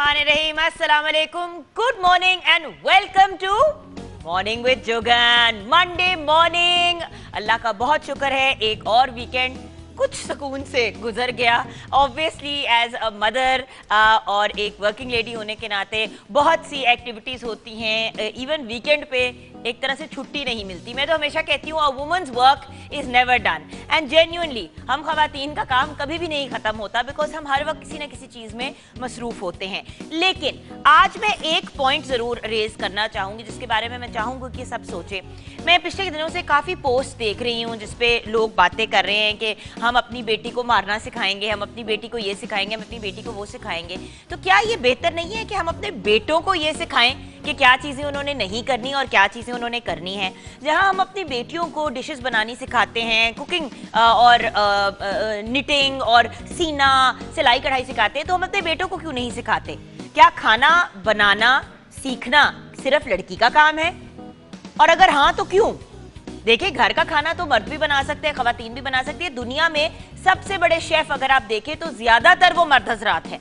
बिस्मिल्लाहिर्रहमानिर्रहीम, अस्सलाम वालेकुम, good morning and welcome to morning with Jogan. Monday morning, अल्लाह का बहुत शुक्र है एक और वीकेंड कुछ सुकून से गुजर गया। ऑब्वियसली एज अ मदर और एक वर्किंग लेडी होने के नाते बहुत सी एक्टिविटीज़ होती हैं, इवन वीकेंड पे एक तरह से छुट्टी नहीं मिलती। मैं तो हमेशा कहती हूँ a women's work is never done, and genuinely हम खवातीन का काम कभी भी नहीं ख़त्म होता, बिकॉज हम हर वक्त किसी न किसी चीज़ में मसरूफ़ होते हैं। लेकिन आज मैं एक पॉइंट ज़रूर रेज करना चाहूँगी जिसके बारे में मैं चाहूँगी कि सब सोचें। मैं पिछले दिनों से काफ़ी पोस्ट देख रही हूँ जिसपे लोग बातें कर रहे हैं कि हम अपनी बेटी को मारना सिखाएंगे, हम अपनी बेटी को ये सिखाएंगे, हम अपनी बेटी को वो सिखाएंगे। तो क्या ये बेहतर नहीं है कि हम अपने बेटों को ये सिखाएं कि क्या चीज़ें उन्होंने नहीं करनी और क्या चीज़ें उन्होंने करनी है? जहां हम अपनी बेटियों को डिशेस बनानी सिखाते हैं, कुकिंग और निटिंग और सीना सिलाई कढ़ाई सिखाते हैं, तो हम अपने बेटों को क्यों नहीं सिखाते? क्या खाना बनाना सीखना सिर्फ लड़की का काम है? और अगर हाँ तो क्यों? देखिए, घर का खाना तो मर्द भी बना सकते हैं, खवातीन भी बना सकती है। दुनिया में सबसे बड़े शेफ अगर आप देखें तो ज्यादातर वो मर्द हजरात हैं।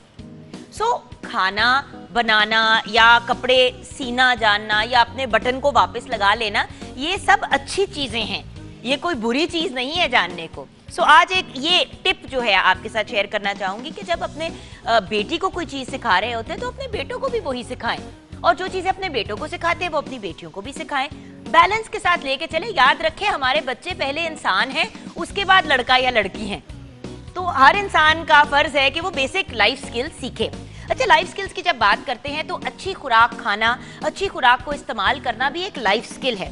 सो खाना बनाना या कपड़े सीना जानना या अपने बटन को वापस लगा लेना, ये सब अच्छी चीजें हैं, ये कोई बुरी चीज नहीं है जानने को। सो आज एक ये टिप जो है आपके साथ शेयर करना चाहूंगी कि जब अपने बेटी को कोई चीज सिखा रहे होते हैं तो अपने बेटों को भी वही सिखाएं, और जो चीजें अपने बेटों को सिखाते हैं वो अपनी बेटियों को भी सिखाएं। बैलेंस के साथ लेके चले। याद रखें, हमारे बच्चे पहले इंसान हैं, उसके बाद लड़का या लड़की हैं। तो हर इंसान का फर्ज है कि वो बेसिक लाइफ स्किल्स सीखे। अच्छा, लाइफ स्किल्स की जब बात करते हैं तो अच्छी खुराक खाना, अच्छी खुराक को इस्तेमाल करना भी एक लाइफ स्किल है।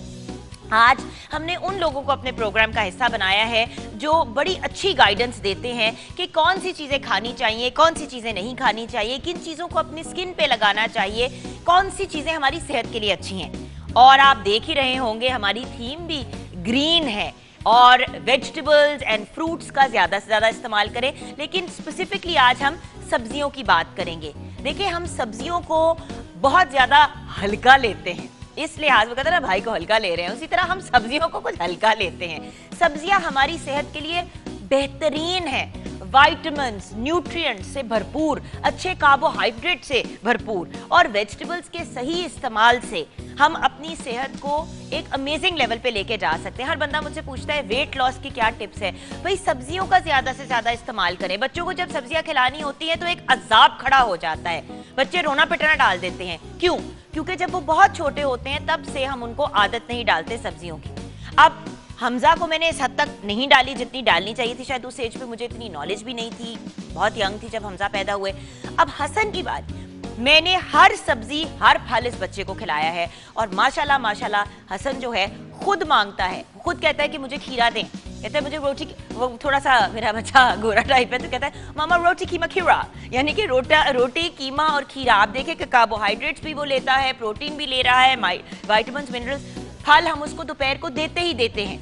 आज हमने उन लोगों को अपने प्रोग्राम का हिस्सा बनाया है जो बड़ी अच्छी गाइडेंस देते हैं कि कौन सी चीज़ें खानी चाहिए, कौन सी चीज़ें नहीं खानी चाहिए, किन चीज़ों को अपनी स्किन पे लगाना चाहिए, कौन सी चीज़ें हमारी सेहत के लिए अच्छी हैं। और आप देख ही रहे होंगे हमारी थीम भी ग्रीन है और वेजिटेबल्स एंड फ्रूट्स का ज़्यादा से ज़्यादा इस्तेमाल करें। लेकिन स्पेसिफिकली आज हम सब्जियों की बात करेंगे। देखिए, हम सब्जियों को बहुत ज़्यादा हल्का लेते हैं, इस लिहाज में कहते हैं ना भाई को हल्का ले रहे हैं, उसी तरह हम सब्जियों को कुछ हल्का लेते हैं। सब्जियां हमारी सेहत के लिए बेहतरीन है, विटामिन्स न्यूट्रिएंट्स से भरपूर, अच्छे कार्बोहाइड्रेट से भरपूर, और वेजिटेबल्स के सही इस्तेमाल से हम अपनी सेहत को एक अमेजिंग लेवल पे लेके जा सकते हैं। हर बंदा मुझसे पूछता है वेट लॉस की क्या टिप्स है। भाई, सब्जियों का ज्यादा से ज्यादा इस्तेमाल करें। बच्चों को जब सब्जियां खिलानी होती है तो एक अजाब खड़ा हो जाता है, बच्चे रोना पिटना डाल देते हैं। क्यों? क्योंकि जब वो बहुत छोटे होते हैं तब से हम उनको आदत नहीं डालते सब्जियों की। अब हमजा को मैंने इस हद तक नहीं डाली जितनी डालनी चाहिए थी, शायद उस एज पे मुझे इतनी नॉलेज भी नहीं थी, बहुत यंग थी जब हमजा पैदा हुए। अब हसन की बात, मैंने हर सब्जी हर फल इस बच्चे को खिलाया है, और माशाल्लाह माशाल्लाह हसन जो है खुद मांगता है, खुद कहता है कि मुझे खीरा दें, कहता है मुझे रोटी, वो थोड़ा सा मेरा बच्चा गोरा टाइप है तो कहता है मामा रोटी कीमा खीरा, यानी कि रोटी कीमा और खीरा। आप देखें कि कार्बोहाइड्रेट्स भी वो लेता है, प्रोटीन भी ले रहा है, विटामिन्स मिनरल्स। फल हम उसको दोपहर को देते ही देते हैं,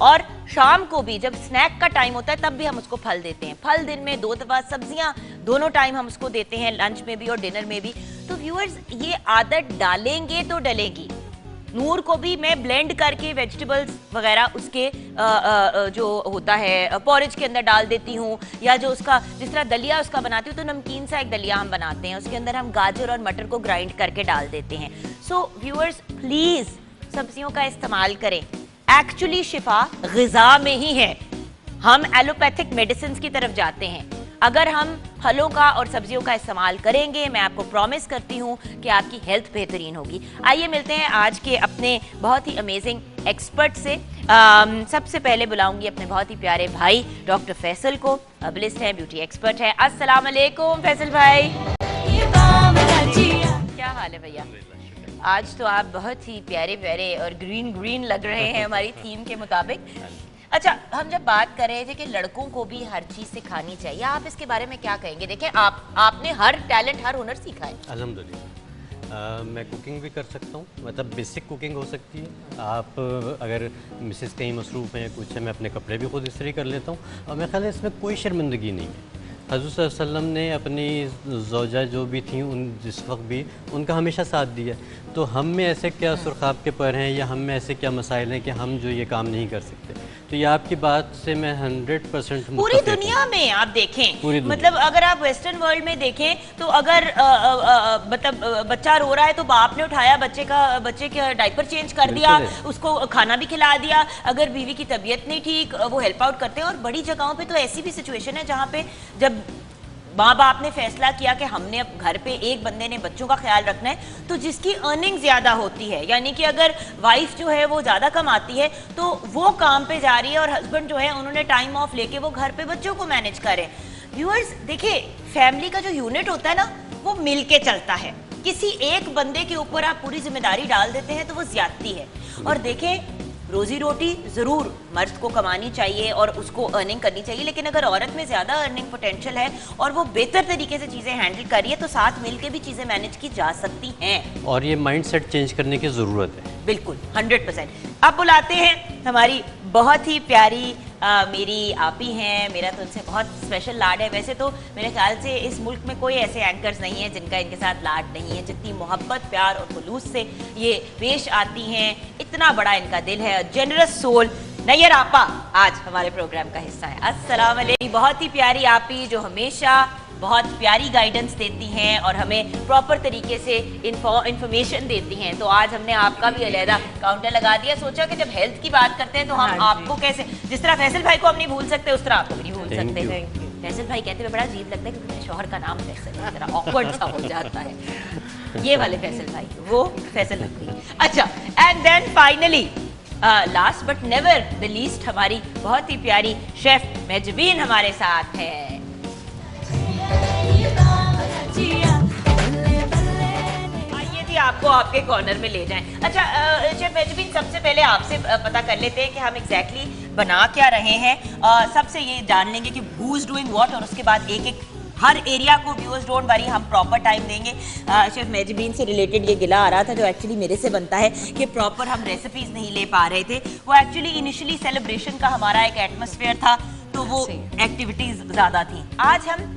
और शाम को भी जब स्नैक का टाइम होता है तब भी हम उसको फल देते हैं। फल दिन में 2 दफा, सब्जियां दोनों टाइम हम उसको देते हैं, लंच में भी और डिनर में भी। तो व्यूअर्स, ये आदत डालेंगे तो डलेगी। नूर को भी मैं ब्लेंड करके वेजिटेबल्स वगैरह उसके जो होता है पॉरेज के अंदर डाल देती हूँ, या जो उसका जिस तरह दलिया उसका बनाती हूँ तो नमकीन सा एक दलिया हम बनाते हैं, उसके अंदर हम गाजर और मटर को ग्राइंड करके डाल देते हैं। सो व्यूअर्स, प्लीज सब्जियों का इस्तेमाल करें। एक्चुअली शिफा ग़िज़ा में ही है। हम एलोपैथिक मेडिसिन की तरफ जाते हैं। अगर हम फलों का और सब्जियों का इस्तेमाल करेंगे, मैं आपको प्रॉमिस करती हूँ कि आपकी हेल्थ बेहतरीन होगी। आइए मिलते हैं आज के अपने बहुत ही अमेजिंग एक्सपर्ट से। सबसे पहले बुलाऊंगी अपने बहुत ही प्यारे भाई डॉक्टर फैसल को, हर्बलिस्ट हैं, ब्यूटी एक्सपर्ट है। अस्सलाम वालेकुम फैसल भाई, क्या हाल है भैया? आज तो आप बहुत ही प्यारे प्यारे और ग्रीन ग्रीन लग रहे हैं हमारी थीम के मुताबिक। अच्छा, हम जब बात कर रहे थे कि लड़कों को भी हर चीज़ सिखानी चाहिए, आप इसके बारे में क्या कहेंगे? देखिए, आपने हर टैलेंट, हर हुनर सीखा है। अल्हम्दुलिल्लाह, मैं कुकिंग भी कर सकता हूँ, मतलब बेसिक कुकिंग हो सकती है। आप अगर मिसेस कहीं मसरूफ़ हैं कुछ है, मैं अपने कपड़े भी खुद इस्त्री कर लेता हूँ, और मेरे ख्याल है इसमें कोई शर्मिंदगी नहीं है। हज़रत सल्लल्लाहु अलैहि वसल्लम ने अपनी ज़ौजा जो भी थी उन जिस वक्त भी उनका हमेशा साथ दिया। तो हम में ऐसे क्या सुरखाब के पर हैं, या हम में ऐसे क्या मसाइल हैं कि हम जो ये काम नहीं कर सकते? तो ये आपकी बात से मैं 100% पूरी दुनिया में आप देखें, पूरी दुनिया। मतलब अगर आप वेस्टर्न वर्ल्ड में देखें तो अगर मतलब बच्चा रो रहा है तो बाप ने उठाया बच्चे का डायपर चेंज कर दिया, उसको खाना भी खिला दिया। अगर बीवी की तबीयत नहीं ठीक, वो हेल्प आउट करते हैं। और बड़ी जगहों पे तो ऐसी भी सिचुएशन है जहाँ पे जब माँ बाप ने फैसला किया कि हमने अब घर पे एक बंदे ने बच्चों का ख्याल रखना है, तो जिसकी अर्निंग ज्यादा होती है, यानी कि अगर वाइफ जो है वो ज्यादा कमाती है तो वो काम पे जा रही है और हस्बैंड जो है उन्होंने टाइम ऑफ लेके वो घर पे बच्चों को मैनेज करें। व्यूअर्स देखिए, फैमिली का जो यूनिट होता है ना, वो मिल के चलता है। किसी एक बंदे के ऊपर आप पूरी जिम्मेदारी डाल देते हैं तो वो ज्यादती है। और देखें, रोजी रोटी जरूर मर्द को कमानी चाहिए और उसको अर्निंग करनी चाहिए, लेकिन अगर औरत में ज्यादा अर्निंग पोटेंशियल है और वो बेहतर तरीके से चीजें हैंडल कर रही है तो साथ मिलके भी चीजें मैनेज की जा सकती हैं। और ये माइंडसेट चेंज करने की ज़रूरत है। बिल्कुल 100%। अब बुलाते हैं हमारी बहुत ही प्यारी मेरी आपी हैं। मेरा तो उनसे बहुत स्पेशल लाड है। वैसे तो मेरे ख्याल से इस मुल्क में कोई ऐसे एंकर्स नहीं है जिनका इनके साथ लाड नहीं है, जितनी मोहब्बत प्यार और खुलूस से ये पेश आती हैं। इतना बड़ा इनका दिल है, जेनरस सोल। नैयर आपा आज हमारे प्रोग्राम का हिस्सा है। अस्सलाम वालेकुम। बहुत ही प्यारी आपी जो हमेशा बहुत प्यारी गाइडेंस देती हैं और हमें प्रॉपर तरीके से इंफॉर्मेशन देती हैं। तो आज हमने आपका भी अलहदा काउंटर लगा दिया। सोचा कि जब हेल्थ की बात करते हैं तो हम आपको कैसे, जिस तरह फैसल भाई को हम नहीं भूल सकते उस तरह आपको भी नहीं भूल सकते। फैसल भाई कहते हुए बड़ा अजीब लगता है क्योंकि मेरे शौहर का नाम फैसल है, जरा ऑकवर्ड सा हो जाता है। ये वाले फैसल भाई, वो फैसल नकवी। अच्छा, and then finally last but never the least हमारी बहुत ही प्यारी शेफ मेजबीन हमारे साथ है। आइए जी, आपको आपके कॉर्नर में ले जाएं। अच्छा शेफ मेजबीन, सबसे पहले आपसे पता कर लेते हैं कि हम एग्जैक्टली बना क्या रहे हैं। सबसे ये जान लेंगे कि हु इज डूइंग व्हाट और उसके बाद एक एक हर एरिया को, व्यूअर्स डोंट वरी, हम प्रॉपर टाइम देंगे। शेफ मेजबीन से रिलेटेड ये गिला आ रहा था जो एक्चुअली मेरे से बनता है कि प्रॉपर हम रेसिपीज नहीं ले पा रहे थे। वो एक्चुअली इनिशियली सेलिब्रेशन का हमारा एक एटमॉस्फेयर था तो वो एक्टिविटीज ज्यादा थी। आज हम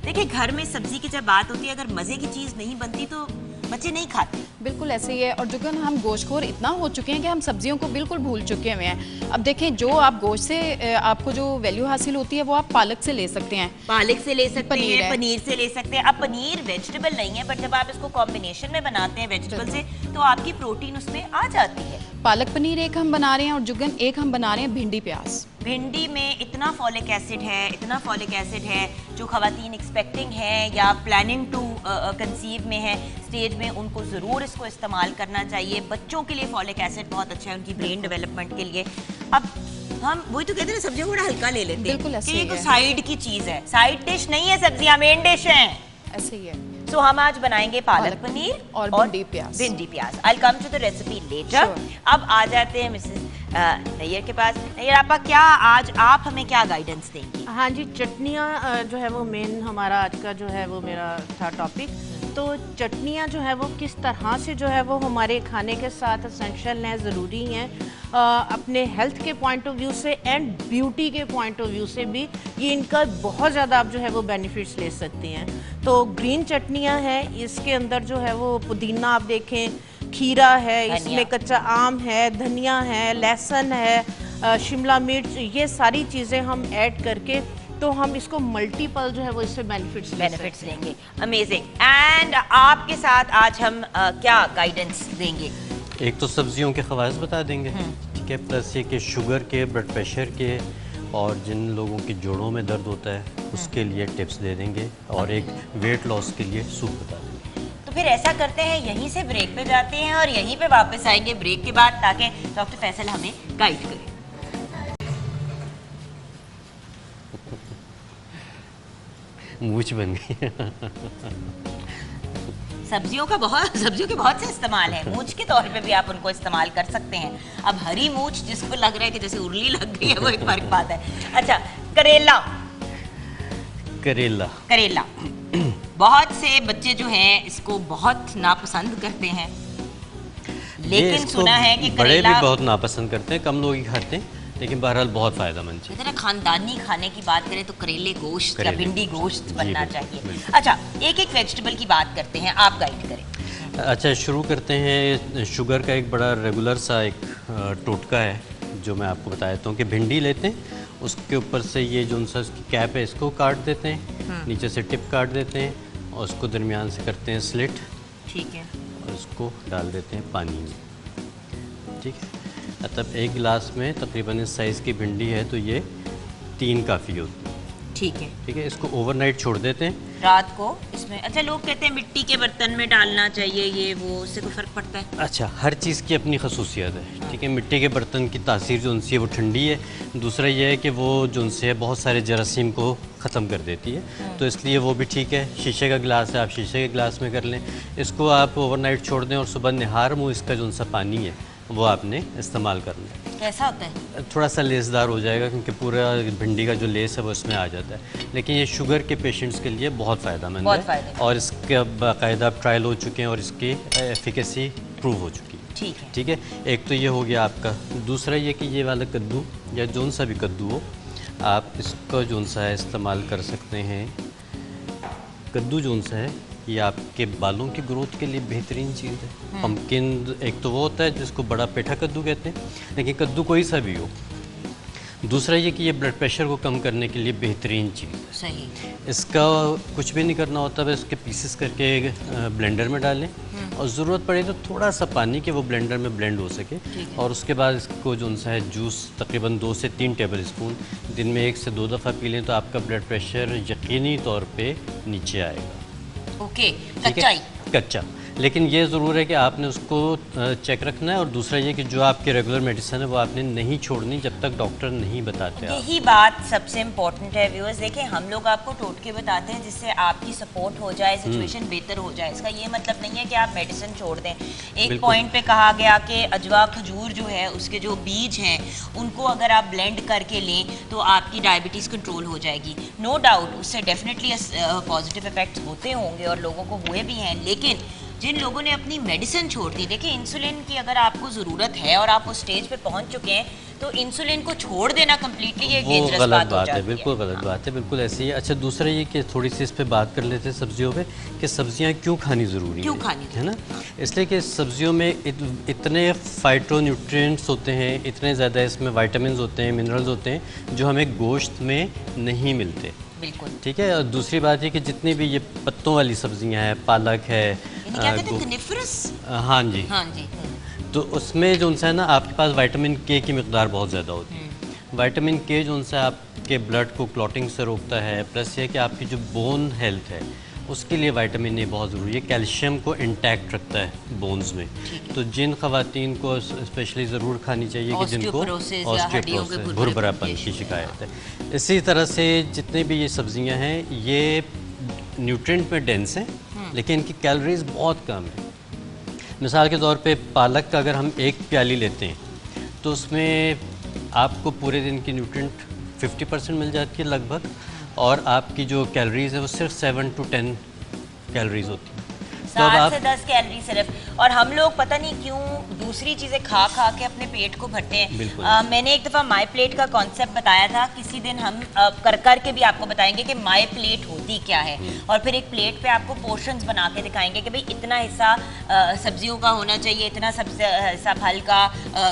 देखिए, घर में सब्जी की जब बात होती है, अगर मजे की चीज नहीं बनती तो बच्चे नहीं खाते। बिल्कुल ऐसे ही है। और जो कि हम गोश्तखोर इतना हो चुके हैं कि हम सब्जियों को बिल्कुल भूल चुके हुए हैं। अब देखें, जो आप गोश्त से आपको जो वैल्यू हासिल होती है वो आप पालक से ले सकते हैं, पालक से ले सकते हैं, पनीर से ले सकते हैं। अब पनीर वेजिटेबल नहीं है, बट जब आप इसको कॉम्बिनेशन में बनाते हैं वेजिटेबल से तो आपकी प्रोटीन उसमें आ जाती है। पालक पनीर एक हम बना रहे हैं और जुगन एक हम बना रहे हैं भिंडी प्याज। भिंडी में इतना फॉलिक एसिड है, इतना फॉलिक एसिड है, जो खवातीन एक्सपेक्टिंग है या प्लानिंग टू कंसीव में है स्टेज में, उनको ज़रूर इसको इस्तेमाल करना चाहिए। बच्चों के लिए फॉलिक एसिड बहुत अच्छा है, उनकी ब्रेन डेवलपमेंट के लिए। अब हम वही तो कहते हैं ना, सब्जियों को बड़ा हल्का ले लेते हैं कि ये कोई साइड की चीज़ है। साइड डिश नहीं है, सब्जियां मेन डिश हैं। ऐसे ही है। सो हम आज बनाएंगे पालक पनीर और भिंडी प्याज। भिंडी प्याज। I will come to the recipe later. अब आ जाते हैं मिसेस नैयर के पास। नैयर आपा, क्या आज आप हमें क्या गाइडेंस देंगी? हाँ जी, चटनियाँ जो है वो मेन हमारा आज का जो है वो मेरा था टॉपिक। तो चटनियाँ जो है वो किस तरह से जो है वो हमारे खाने के साथ एसेंशियल हैं, ज़रूरी हैं, अपने हेल्थ के पॉइंट ऑफ व्यू से एंड ब्यूटी के पॉइंट ऑफ व्यू से भी ये इनका बहुत ज़्यादा आप जो है वो बेनिफिट्स ले सकती हैं। तो ग्रीन चटनियाँ हैं, इसके अंदर जो है वो पुदीना आप देखें, खीरा है, इसमें कच्चा आम है, धनिया है, लहसुन है, शिमला मिर्च, ये सारी चीज़ें हम ऐड करके तो हम इसको मल्टीपल जो है वो इससे बेनिफिट्स लेंगे। अमेजिंग। एंड आपके साथ आज हम क्या गाइडेंस देंगे? एक तो सब्जियों के ख़वाइस बता देंगे, ठीक है, प्लस ये कि शुगर के, ब्लड प्रेशर के और जिन लोगों के जोड़ों में दर्द होता है उसके लिए टिप्स दे देंगे, और एक वेट लॉस के लिए सूप बता देंगे। तो फिर ऐसा करते हैं, यहीं से ब्रेक पे जाते हैं और यहीं पे वापस आएंगे ब्रेक के बाद, ताकि डॉक्टर फैसल हमें गाइड करें। मूछ बन गई। सब्जियों के बहुत से इस्तेमाल है। मूछ के तौर पे भी आप उनको इस्तेमाल कर सकते हैं। अब हरी मूछ जिसको लग रहा है कि जैसे उर्ली लग गई है, वो एक फर्क बात है। अच्छा, करेला बहुत से बच्चे जो हैं इसको बहुत नापसंद करते हैं, लेकिन सुना है कि बड़े भी बहुत नापसंद करते हैं, कम लोग ही खाते हैं, लेकिन बहरहाल बहुत फायदेमंद चीज़ है। खानदानी खाने की बात करें तो करेले गोश्त या भिंडी गोश्त बनना चाहिए। अच्छा, एक एक वेजिटेबल की बात करते हैं, आप गाइड करें। अच्छा, शुरू करते हैं। शुगर का एक बड़ा रेगुलर सा एक टोटका है जो मैं आपको बता देता हूँ कि भिंडी लेते हैं, उसके ऊपर से ये जो सा उसकी कैप है इसको काट देते हैं, नीचे से टिप काट देते हैं और उसको दरमियान से करते हैं स्लिट, ठीक है, और उसको डाल देते हैं पानी में। ठीक है, मतलब एक गिलास में तकरीबन इस साइज़ की भिंडी है तो ये 3 काफ़ी होती है। ठीक है, ठीक है, इसको ओवरनाइट छोड़ देते हैं रात को इसमें। अच्छा, लोग कहते हैं मिट्टी के बर्तन में डालना चाहिए, ये वो, उससे कोई फ़र्क पड़ता है? अच्छा, हर चीज़ की अपनी खसूसियत है। ठीक है, मिट्टी के बर्तन की तासीर जो उनसी है वो ठंडी है, दूसरा ये है कि वो जो उनसे है बहुत सारे जरासीम को ख़त्म कर देती है, तो इसलिए वो भी ठीक है। शीशे का गिलास है, आप शीशे के गिलास में कर लें, इसको आप ओवरनाइट छोड़ दें और सुबह निहार मुँह इसका जो उनसा पानी है वो आपने इस्तेमाल करना है। कैसा होता है? थोड़ा सा लेसदार हो जाएगा क्योंकि पूरा भिंडी का जो लेस है वो इसमें आ जाता है, लेकिन ये शुगर के पेशेंट्स के लिए बहुत फ़ायदेमंद बहुत है फ़ायदेमंद। और इसके बाकायदा ट्रायल हो चुके हैं और इसकी एफिकेसी प्रूव हो चुकी है। ठीक है, ठीक है, एक तो ये हो गया आपका। दूसरा ये कि ये वाला कद्दू या जौन सा भी कद्दू हो, आप इसका जौन सा है इस्तेमाल कर सकते हैं। कद्दू जौन सा है ये आपके बालों की ग्रोथ के लिए बेहतरीन चीज़ है। पम्पकिन एक तो वो होता है जिसको बड़ा पेठा कद्दू कहते हैं, लेकिन कद्दू कोई सा भी हो। दूसरा ये कि ये ब्लड प्रेशर को कम करने के लिए बेहतरीन चीज़ है। सही। इसका कुछ भी नहीं करना होता, बस इसके पीसेस करके ब्लेंडर में डालें और ज़रूरत पड़े तो थोड़ा सा पानी कि वो ब्लेंडर में ब्लेंड हो सके, और उसके बाद इसको जो सा है जूस तकरीबन 2 से 3 टेबल स्पून दिन में 1 से 2 दफ़ा पी लें तो आपका ब्लड प्रेशर यकीनी तौर पे नीचे आएगा। ओके, ठीक कच्चा है, ही? कच्चा। लेकिन ये ज़रूर है कि आपने उसको चेक रखना है, और दूसरा ये कि जो आपके रेगुलर मेडिसिन है वो आपने नहीं छोड़नी जब तक डॉक्टर नहीं बताते आप। यही बात सबसे इम्पोर्टेंट है व्यूअर्स। देखें, हम लोग आपको टोटके बताते हैं जिससे आपकी सपोर्ट हो जाए, सिचुएशन बेहतर हो जाए। इसका ये मतलब नहीं है कि आप मेडिसिन छोड़ दें। एक पॉइंट पे कहा गया कि अजवा खजूर जो है उसके जो बीज हैं उनको अगर आप ब्लेंड करके लें तो आपकी डायबिटीज़ कंट्रोल हो जाएगी। नो डाउट उससे डेफिनेटली पॉजिटिव इफेक्ट्स होते होंगे और लोगों को हुए भी हैं, लेकिन जिन लोगों ने अपनी मेडिसिन छोड़ दी, देखिए इंसुलिन की अगर आपको ज़रूरत है और आप उस स्टेज पे पहुंच चुके हैं तो इंसुलिन को छोड़ देना कम्प्लीटली एक वो डेंजरस गलत बात हो बात है, जाती बिल्कुल गलत बात है, बिल्कुल ऐसी है। अच्छा, दूसरा ये कि थोड़ी सी इस पे बात कर लेते हैं सब्जियों पे कि सब्जियां क्यों खानी ज़रूरी क्यों है, खानी है ना? इसलिए कि सब्जियों में इतने फाइटोन्यूट्रिएंट्स होते हैं, इतने ज़्यादा इसमें विटामिन्स होते हैं, मिनरल्स होते हैं जो हमें गोश्त में नहीं मिलते। बिल्कुल। ठीक है, और दूसरी बात ये कि जितनी भी ये पत्तों वाली सब्जियां हैं, पालक है, क्या कहते हैं, कनिफरस? हाँ जी, हाँ जी। तो उसमें जो उनसा है ना आपके पास विटामिन के की मिकदार बहुत ज़्यादा होती है। विटामिन के जो उनसे आपके ब्लड को क्लॉटिंग से रोकता है, प्लस ये कि आपकी जो बोन हेल्थ है उसके लिए विटामिन ए बहुत ज़रूरी है। कैल्शियम को इंटैक्ट रखता है बोन्स में, तो जिन खवातीन को स्पेशली ज़रूर खानी चाहिए कि जिनको ऑस्टियोपोरोसिस भुरभरापन की शिकायत है। इसी तरह से जितने भी ये सब्जियां हैं ये न्यूट्रिएंट में डेंस हैं, लेकिन इनकी कैलोरीज बहुत कम है। मिसाल के तौर पे पालक का अगर हम 1 प्याली लेते हैं तो उसमें आपको पूरे दिन की न्यूट्रिएंट 50% मिल जाती है लगभग, और आपकी जो कैलोरीज है वो सिर्फ 7 to 10 कैलोरीज होती है। 7 से 10 कैलोरी सिर्फ, और हम लोग पता नहीं क्यों दूसरी चीज़ें खा खा के अपने पेट को भरते हैं। मैंने एक दफ़ा माई प्लेट का कॉन्सेप्ट बताया था, किसी दिन हम कर के भी आपको बताएंगे कि माई प्लेट होती क्या है, और फिर एक प्लेट पे आपको पोर्शंस बना के दिखाएंगे कि भाई इतना हिस्सा सब्जियों का होना चाहिए, इतना हिस्सा फल का,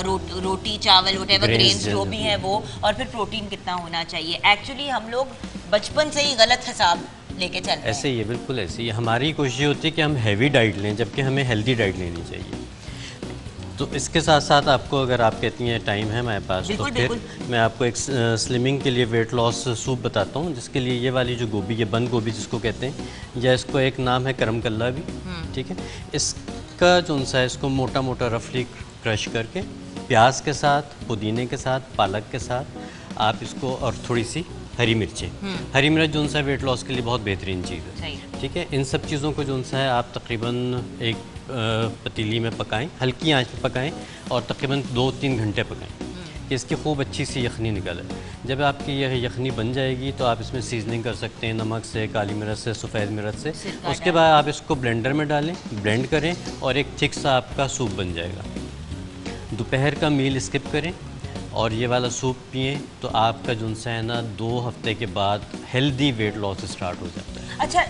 रोटी चावल वटेवर ग्रेन्स जो भी हैं वो, और फिर प्रोटीन कितना होना चाहिए। एक्चुअली हम लोग बचपन से ही गलत हिसाब लेके चल रहे हैं। ऐसे ही है, बिल्कुल ऐसे ही। हमारी कोशिश होती है कि हम हैवी डाइट लें जबकि हमें हेल्दी डाइट लेनी चाहिए। तो इसके साथ साथ आपको अगर आप कहती हैं टाइम है हमारे पास तो फिर मैं आपको एक स्लिमिंग के लिए वेट लॉस सूप बताता हूँ, जिसके लिए ये वाली जो गोभी है, बंद गोभी जिसको कहते हैं, या इसको एक नाम है करम कल्ला भी, ठीक है। इसका जो सा है इसको मोटा मोटा रफली क्रश करके प्याज के साथ, पुदीने के साथ, पालक के साथ आप इसको, और थोड़ी सी हरी मिर्चें, हरी मिर्च जो सा वेट लॉस के लिए बहुत बेहतरीन चीज़ है, ठीक है। इन सब चीज़ों को जो सा है आप तकरीबन एक पतीली में पकाएं, हल्की आंच पे पकाएं और तकरीबन 2-3 घंटे पकाएं कि इसकी खूब अच्छी सी यखनी निकले। जब आपकी यह यखनी बन जाएगी तो आप इसमें सीजनिंग कर सकते हैं नमक से, काली मिर्च से, सफ़ेद मिर्च से। उसके बाद आप इसको ब्लेंडर में डालें, ब्लेंड करें और एक थिक सा आपका सूप बन जाएगा। दोपहर का मील स्किप करें और ये वाला सूप पिए तो आपका जो है ना 2 हफ्ते के बाद हेल्दी वेट लॉस स्टार्ट हो जाता है। अच्छा,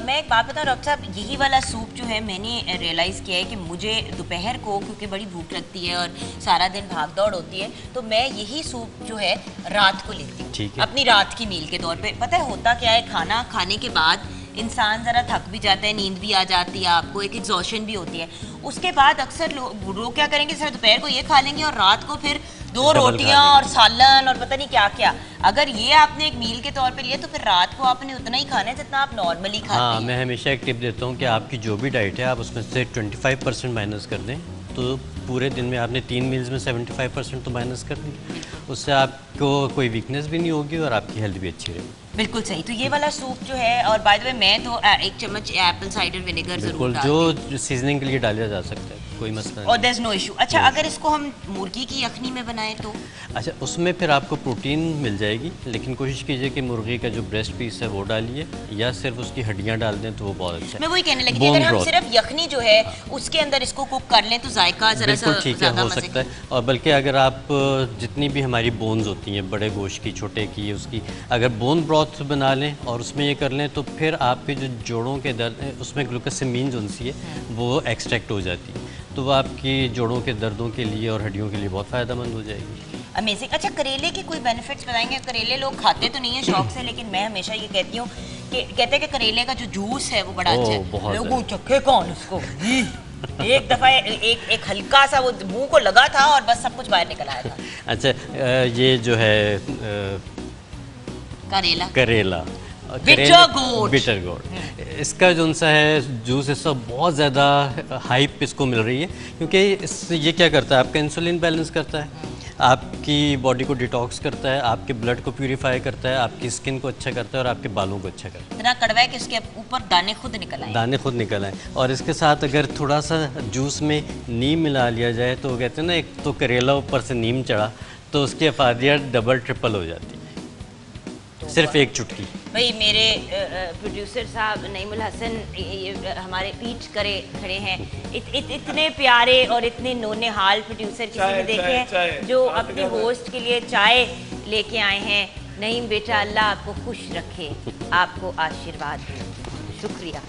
मैं एक बात बताऊँ डॉक्टर साहब, यही वाला सूप जो है मैंने रियलाइज़ किया है कि मुझे दोपहर को क्योंकि बड़ी भूख लगती है और सारा दिन भाग दौड़ होती है, तो मैं यही सूप जो है रात को लेती हूँ अपनी रात की मील के तौर पे। पता है होता क्या है, खाना खाने के बाद इंसान ज़रा थक भी जाता है, नींद भी आ जाती है, आपको एक एग्जॉशन भी होती है। उसके बाद अक्सर लोग क्या करेंगे, सर दोपहर को ये खा लेंगे और रात को फिर 2 रोटियां और सालन और पता नहीं क्या क्या। अगर ये आपने एक मील के तौर पे लिया तो फिर रात को आपने उतना ही खाना है जितना आप नॉर्मली खाते हैं। मैं हमेशा एक टिप देता हूँ कि आपकी जो भी डाइट है आप उसमें से 25% माइनस कर दें, तो पूरे दिन में आपने 3 मील्स में 75% तो माइनस कर दी, उससे आपको कोई वीकनेस भी नहीं होगी और आपकी हेल्थ भी अच्छी रहेगी। बिल्कुल सही। तो ये वाला सूप जो है, और बाय द वे मैं तो 1 चम्मच एप्पल साइडर विनेगर जरूर डालती हूँ, जो सीजनिंग के लिए डाला जा सकता है, कोई मसला नहीं। और देयर इज नो इशू। अच्छा, अगर इसको हम मुर्गी की यखनी में बनाएं तो? अच्छा, उसमें फिर आपको प्रोटीन मिल जाएगी, लेकिन कोशिश कीजिए कि मुर्गी का जो ब्रेस्ट पीस है वो डालिए, या सिर्फ उसकी हड्डियाँ डाल दें तो वो बहुत अच्छा है। मैं वही कहने लगी थी, अगर हम सिर्फ यखनी जो है उसके अंदर इसको कुक कर लें तो जायका जरा सा ज़्यादा हो सकता है। और बल्कि अगर आप जितनी भी हमारी बोन्स होती हैं, बड़े गोश्त की, छोटे की, उसकी अगर बोन ब्रॉथ बना लें और उसमें ये कर लें तो फिर आपके जो जोड़ों के दर्द है उसमें ग्लूकोसामीन जो सी है वो एक्सट्रैक्ट हो जाती है, तो वो आपकी जोड़ों के दर्दों के लिए और हड्डियों के लिए बहुत फ़ायदेमंद हो जाएगी। अमेजिंग। अच्छा, करेले के कोई बेनिफिट्स बताएंगे? करेले लोग खाते तो नहीं है शौक से, लेकिन मैं हमेशा ये कहती हूँ कि कहते हैं कि करेले का जो जूस है वो बड़ा अच्छा है। लोगों चखे कौन उसको एक दफ़ा एक हल्का सा वो मुंह को लगा था और बस सब कुछ बाहर निकल आया था। अच्छा, ये जो है करेला बिटर गोर्ड, इसका जो सा है जूस, इसका बहुत ज़्यादा हाइप इसको मिल रही है, क्योंकि ये क्या करता है, आपका इंसुलिन बैलेंस करता है, आपकी बॉडी को डिटॉक्स करता है, आपके ब्लड को प्यूरिफाई करता है, आपकी स्किन को अच्छा करता है और आपके बालों को अच्छा करता है। इतना कड़वा है कि इसके ऊपर दाने खुद निकल आए। और इसके साथ अगर थोड़ा सा जूस में नीम मिला लिया जाए तो कहते हैं ना, एक तो करेला ऊपर से नीम चढ़ा तो उसकी अफादियत डबल ट्रिपल हो जाती है, सिर्फ एक चुटकी। भाई मेरे प्रोड्यूसर साहब नईमुल हसन हमारे पीठ करे खड़े हैं, इतने प्यारे और इतने नोने हाल प्रोड्यूसर किसी ने देखे हैं जो अपने होस्ट के लिए चाय लेके आए हैं। नईम बेटा, अल्लाह आपको खुश रखे, आपको आशीर्वाद दे। शुक्रिया।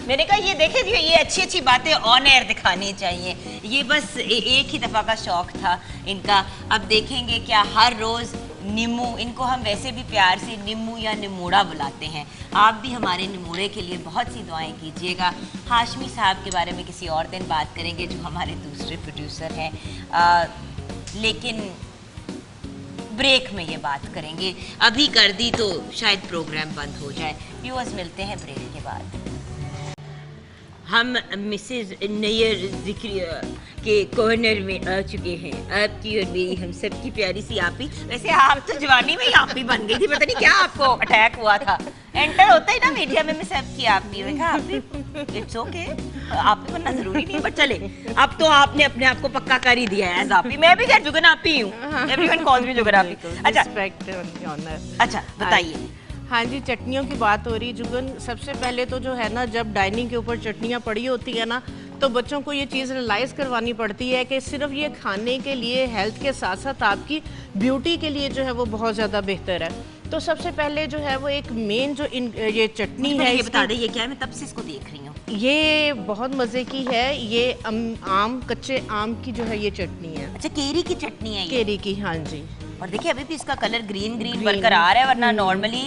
मैंने कहा ये देखे थे, ये अच्छी अच्छी बातें ऑन एयर दिखानी चाहिए, ये बस एक ही दफ़ा का शौक था इनका। अब देखेंगे क्या हर रोज़ नीमू, इनको हम वैसे भी प्यार से निम्मू या निमोड़ा बुलाते हैं, आप भी हमारे निमोड़े के लिए बहुत सी दुआएं कीजिएगा। हाशमी साहब के बारे में किसी और दिन बात करेंगे जो हमारे दूसरे प्रोड्यूसर हैं, लेकिन ब्रेक में ये बात करेंगे। अभी कर दी तो शायद प्रोग्राम बंद हो जाए। व्यूअर्स, मिलते हैं ब्रेक के बाद। हम मिसेज नैयर जिक्रिया के कॉर्नर में आ चुके हैं, आपकी और मेरी, हम सबकी प्यारी सी आप ही। वैसे आप तो जवानी में ही आप ही बन गई थी, पता नहीं क्या आपको अटैक हुआ था। एंटर होता ही ना मीडिया में मैं सब की आप ही, आप भी इट्स ओके, आप भी बनना जरूरी नहीं है, बट चले अब तो आपने अपने आप को पक्का कर ही दिया है एज आप ही। मैं भी जुगन आप ही हूँ, एवरीवन कॉल्स मी जुगन आप ही। अच्छा बताइए। हाँ जी, चटनियों की बात हो रही जुगन। सबसे पहले तो जो है ना, जब डाइनिंग के ऊपर चटनियाँ पड़ी होती है ना, तो बच्चों को ये चीज़ रियलाइज़ करवानी पड़ती है कि सिर्फ ये खाने के लिए, हेल्थ के साथ साथ आपकी ब्यूटी के लिए जो है वो बहुत ज़्यादा बेहतर है। तो सबसे पहले जो है वो एक मेन जो ये चटनी है, ये बता दें ये क्या है, मैं तब से इसको देख रही हूँ। ये बहुत मज़े की है, ये आम, कच्चे आम की जो है ये चटनी है। अच्छा, केरी की चटनी है ये? केरी की, हाँ जी। और देखिए अभी भी इसका कलर ग्रीन बरकरार है, वरना नॉर्मली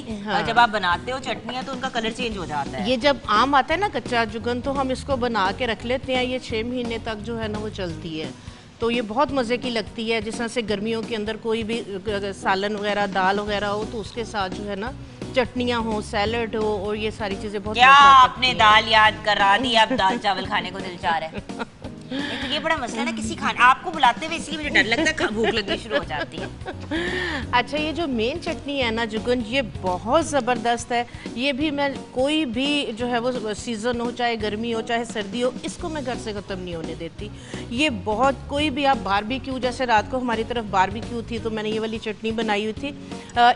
जब आप बनाते हो चटनियाँ तो उनका कलर चेंज हो जाता है। ये जब आम आता है ना कच्चा जुगन, तो हम इसको बना के रख लेते हैं, ये 6 महीने तक जो है ना वो चलती है, तो ये बहुत मज़े की लगती है। जिस तरह से गर्मियों के अंदर कोई भी सालन वगैरह, दाल वगैरह हो तो उसके साथ जो है ना चटनियाँ हो, सैलड हो, और ये सारी चीज़ें बहुत। क्या आपने दाल याद करा दी, अब दाल चावल खाने को दिल चाह रहा है। तो ये बड़ा मसला है ना, किसी खाने आपको बुलाते हुए इसलिए मुझे डर लगता है, भूख लगनी शुरू हो जाती है। अच्छा, ये जो मेन चटनी है ना जुगन, ये बहुत ज़बरदस्त है। ये भी मैं कोई भी जो है वो सीज़न हो, चाहे गर्मी हो चाहे सर्दी हो, इसको मैं घर से ख़त्म नहीं होने देती। ये बहुत, कोई भी आप बारबेक्यू, जैसे रात को हमारी तरफ बारबेक्यू थी तो मैंने ये वाली चटनी बनाई हुई थी,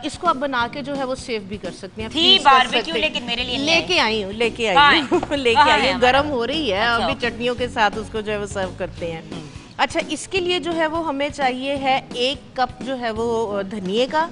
इसको आप बना के जो है वो सेव भी कर सकते हैं। थी बारबेक्यू, लेकिन मेरे लिए लेके आई हूँ लेके आई हूँ, गर्म हो रही है अभी, चटनियों के साथ उसको जो है वो सर्व करते हैं। अच्छा, इसके लिए जो है वो हमें चाहिए है 1 कप जो है वो धनिए का,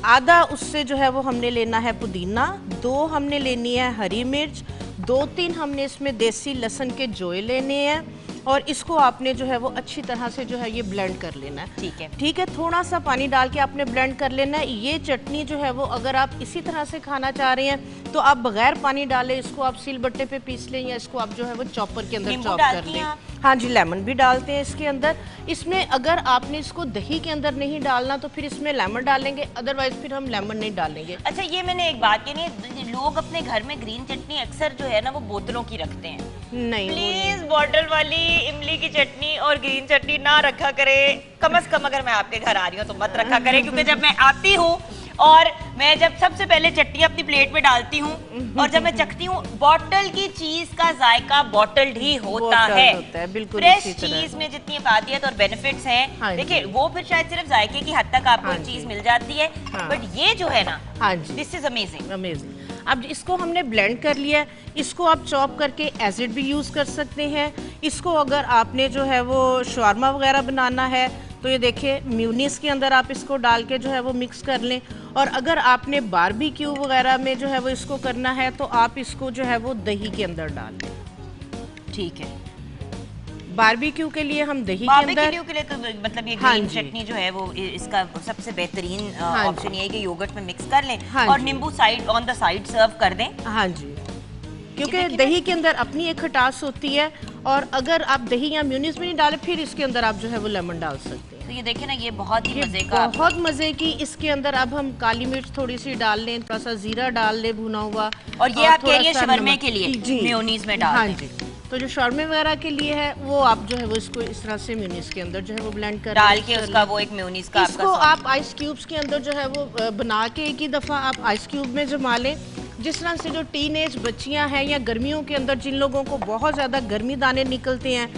आधा उससे जो है वो हमने लेना है पुदीना, 2 हमने लेनी है हरी मिर्च, 2-3 हमने इसमें देसी लहसुन के जोए लेने हैं और इसको आपने जो है वो अच्छी तरह से जो है ये ब्लेंड कर लेना है। ठीक है, थोड़ा सा पानी डाल के आपने ब्लेंड कर लेना है। ये चटनी जो है वो अगर आप इसी तरह से खाना चाह रहे हैं तो आप बगैर पानी डाले इसको आप सिलबट्टे पे पीस लें या इसको आप जो है वो चॉपर के अंदर चॉप कर लें। हाँ जी, लेमन भी डालते हैं इसके अंदर। इसमें अगर आपने इसको दही के अंदर नहीं डालना तो फिर इसमें लेमन डालेंगे, अदरवाइज फिर हम लेमन नहीं डालेंगे। अच्छा, ये मैंने एक बात कहनी है, लोग अपने घर में ग्रीन चटनी अक्सर जो है ना वो बोतलों की रखते हैं। नहीं, प्लीज बॉटल वाली इमली की चटनी और ग्रीन चटनी ना रखा करे। कम से कम अगर मैं आपके घर आ रही हूँ तो मत रखा करे, क्योंकि जब मैं आती हूँ और मैं जब सबसे पहले चटनी अपनी प्लेट में डालती हूँ और जब मैं चखती हूँ, बॉटल की चीज का जायका बॉटल ही होता है। बिल्कुल फ्रेश चीज में जितनी अफादियत और बेनिफिट्स हैं, देखिए वो फिर शायद सिर्फ जायके की हद तक आपको चीज मिल जाती है, बट ये जो है ना, हाँ जी, दिस इज अमेजिंग। अब इसको हमने ब्लेंड कर लिया है, इसको आप चॉप करके एसिड भी यूज़ कर सकते हैं। इसको अगर आपने जो है वो शवारमा वगैरह बनाना है तो ये देखिए म्यूनीस के अंदर आप इसको डाल के जो है वो मिक्स कर लें। और अगर आपने बारबेक्यू वगैरह में जो है वो इसको करना है तो आप इसको जो है वो दही के अंदर डाल लें। ठीक है, बारबेक्यू के लिए हम दही के अंदर, के लिए तो मतलब ये ग्रीन चटनी जो है वो इसका सबसे बेहतरीन ऑप्शन ये है कि योगर्ट में मिक्स कर लें और नींबू साइड ऑन द साइड सर्व कर दें। हाँ जी, क्योंकि दही के अंदर अपनी एक खटास होती है और अगर आप दही या म्यूनीस में नहीं डालें फिर इसके अंदर आप जो है वो लेमन डाल सकते हैं। तो ये देखिए ना, ये बहुत ही मजे का, बहुत मजे की। इसके अंदर अब हम काली मिर्च थोड़ी सी डाल लें, थोड़ा सा जीरा डाल लें भुना हुआ, और ये आप कह रही हैं शवरमे के लिए मेयोनीज में डाल। हाँ जी, तो जो शवरमे वगैरह के लिए है वो आप जो है वो इसको इस तरह से मेयोनीज के अंदर जो है वो ब्लेंड कर डाल के उसका वो एक मेयोनीज का इसको आप आइस क्यूब्स के अंदर जो है वो बना के एक ही दफा आप आइस क्यूब में जमा लें। जिस तरह से जो टीनेज बच्चियां हैं या गर्मियों के अंदर जिन लोगों को बहुत ज़्यादा गर्मी दाने निकलते हैं,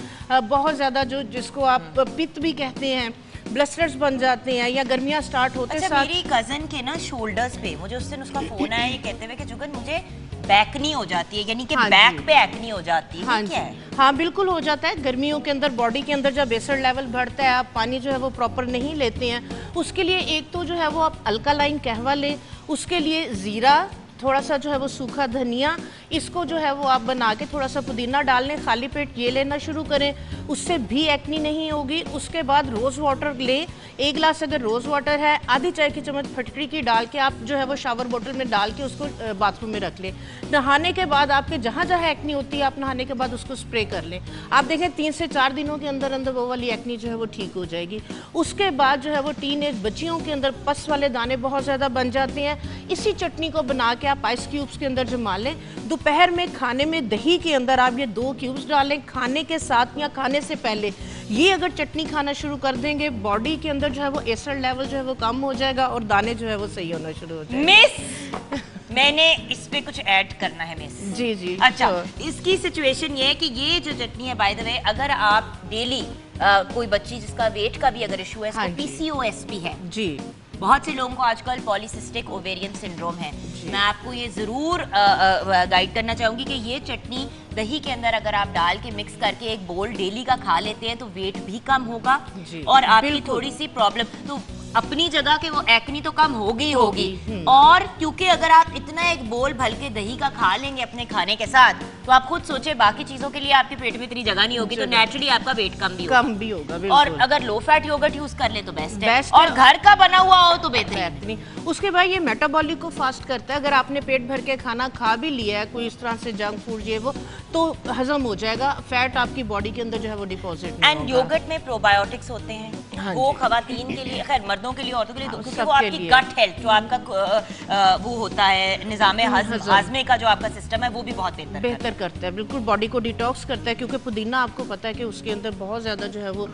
बहुत ज़्यादा जो जिसको आप पित्त भी कहते हैं, ब्लस्टर्स बन जाते हैं या गर्मियां स्टार्ट होते साथ। मेरी कजन के ना शोल्डर्स पे मुझे उस दिन उसका फोन आया ये कहते हुए कि जुगन मुझे बैकनी हो जाती है, यानी कि बैक पे एक्नी हो जाती है। क्या है? हाँ बिल्कुल हो जाता है। गर्मियों के अंदर बॉडी के अंदर जब एसिड लेवल बढ़ता है, आप पानी जो है वो प्रॉपर नहीं लेते हैं, उसके लिए एक तो जो है वो आप अल्कालाइन कहवा लें, उसके लिए जीरा, थोड़ा सा जो है वो सूखा धनिया, इसको जो है वो आप बना के थोड़ा सा पुदीना डाल लें, खाली पेट ये लेना शुरू करें, उससे भी एक्नी नहीं होगी। उसके बाद रोज़ वाटर लें, 1 गिलास अगर रोज़ वाटर है, आधी चाय की चम्मच फटकरी की डाल के आप जो है वो शावर बोतल में डाल के उसको बाथरूम में रख लें। नहाने के बाद आपके जहाँ जहाँ एक्नी होती है आप नहाने के बाद उसको स्प्रे कर लें। आप देखें 3 से 4 दिनों के अंदर अंदर वो वाली एक्नी जो है वो ठीक हो जाएगी। उसके बाद जो है वो टीनेज बच्चियों के अंदर पस वाले दाने बहुत ज़्यादा बन जाते हैं। इसी चटनी को बना के आप आइस क्यूब्स के अंदर जमा लें। दोपहर में खाने में दही के अंदर आप ये 2 क्यूब्स डालें, खाने के साथ या खाने से पहले ये अगर चटनी खाना शुरू कर देंगे, बॉडी के अंदर जो है वो एसिड लेवल जो है वो कम हो जाएगा और दाने जो है वो सही होना शुरू हो जाएंगे। मिस मैंने इस पे कुछ ऐड करना है मिस। जी जी। अच्छा, इसकी सिचुएशन ये है कि ये जो चटनी है बाय द वे, अगर आप डेली कोई बच्ची जिसका वेट का भी अगर इशू है, इसको PCOS भी है जी, बहुत से लोगों को आजकल पॉलीसिस्टिक ओवेरियन सिंड्रोम है, मैं आपको ये जरूर गाइड करना चाहूंगी कि ये चटनी दही के अंदर अगर आप डाल के मिक्स करके एक बोल डेली का खा लेते हैं तो वेट भी कम होगा और आपकी थोड़ी सी प्रॉब्लम तो अपनी जगह के वो एक्नी तो कम होगी होगी। और क्योंकि अगर आप इतना एक बोल भर के दही का खा लेंगे अपने खाने के साथ, तो आप खुद सोचे बाकी चीजों के लिए आपके पेट में इतनी जगह नहीं होगी, तो नेचुरली आपका वेट कम भी होगा। और अगर लो फैट योगर्ट यूज कर ले तो बेस्ट है, और घर का बना हुआ हो तो बेहतर है। उसके बाद ये मेटाबॉलिक को फास्ट करता है। अगर आपने पेट भर के खाना खा भी लिया है कोई इस तरह से जंक फूड ये वो, तो हजम हो जाएगा, फैट आपकी बॉडी के अंदर जो है वो डिपॉजिट। एंड योगर्ट में प्रोबायोटिक्स होते हैं, वो खवातीन के लिए, खैर मर्दों के लिए, औरतों के लिए, क्योंकि वो आपकी गट हेल्थ जो आपका वो होता है निजामे हाजमे का जो आपका सिस्टम है वो भी बहुत बेहतर करता है। बिल्कुल बॉडी को डिटॉक्स करता है, क्योंकि पुदीना आपको पता है कि उसके अंदर बहुत ज्यादा जो है वो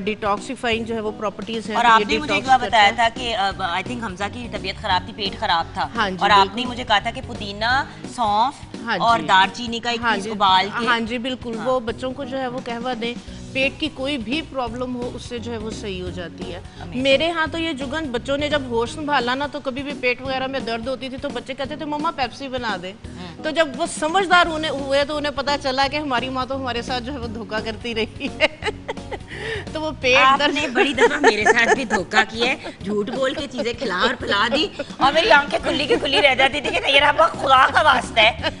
डिटॉक्सिफाइंग जो है वो प्रॉपर्टीज है। और आपने मुझे एक बार बताया था कि आई थिंक हमजा की तबीयत खराब थी, पेट खराब था, और आपने मुझे कहा था कि पुदीना, सौंफ और दालचीनी का एक पीस उबाल के, हाँ जी बिल्कुल, वो बच्चों को जो है वो कहवा दें, पेट की कोई भी प्रॉब्लम हो उससे जो है वो सही हो जाती है। मेरे यहाँ तो ये जुगन बच्चों ने जब होश संभाला ना, तो कभी भी पेट वगैरह में दर्द होती थी तो बच्चे कहते थे मम्मा पेप्सी बना दे। तो जब वो समझदार हुए तो उन्हें पता चला कि हमारी माँ तो हमारे साथ जो है वो धोखा करती रही है। तो वो पेट दर्द। आपने बड़ी दफा मेरे साथ भी धोखा किया है, झूठ बोल के चीजें खिला और पिला दी और मेरी आंखें खुली की खुली रह जाती थी कि नहीं यार आपका खुदा का वास्ता है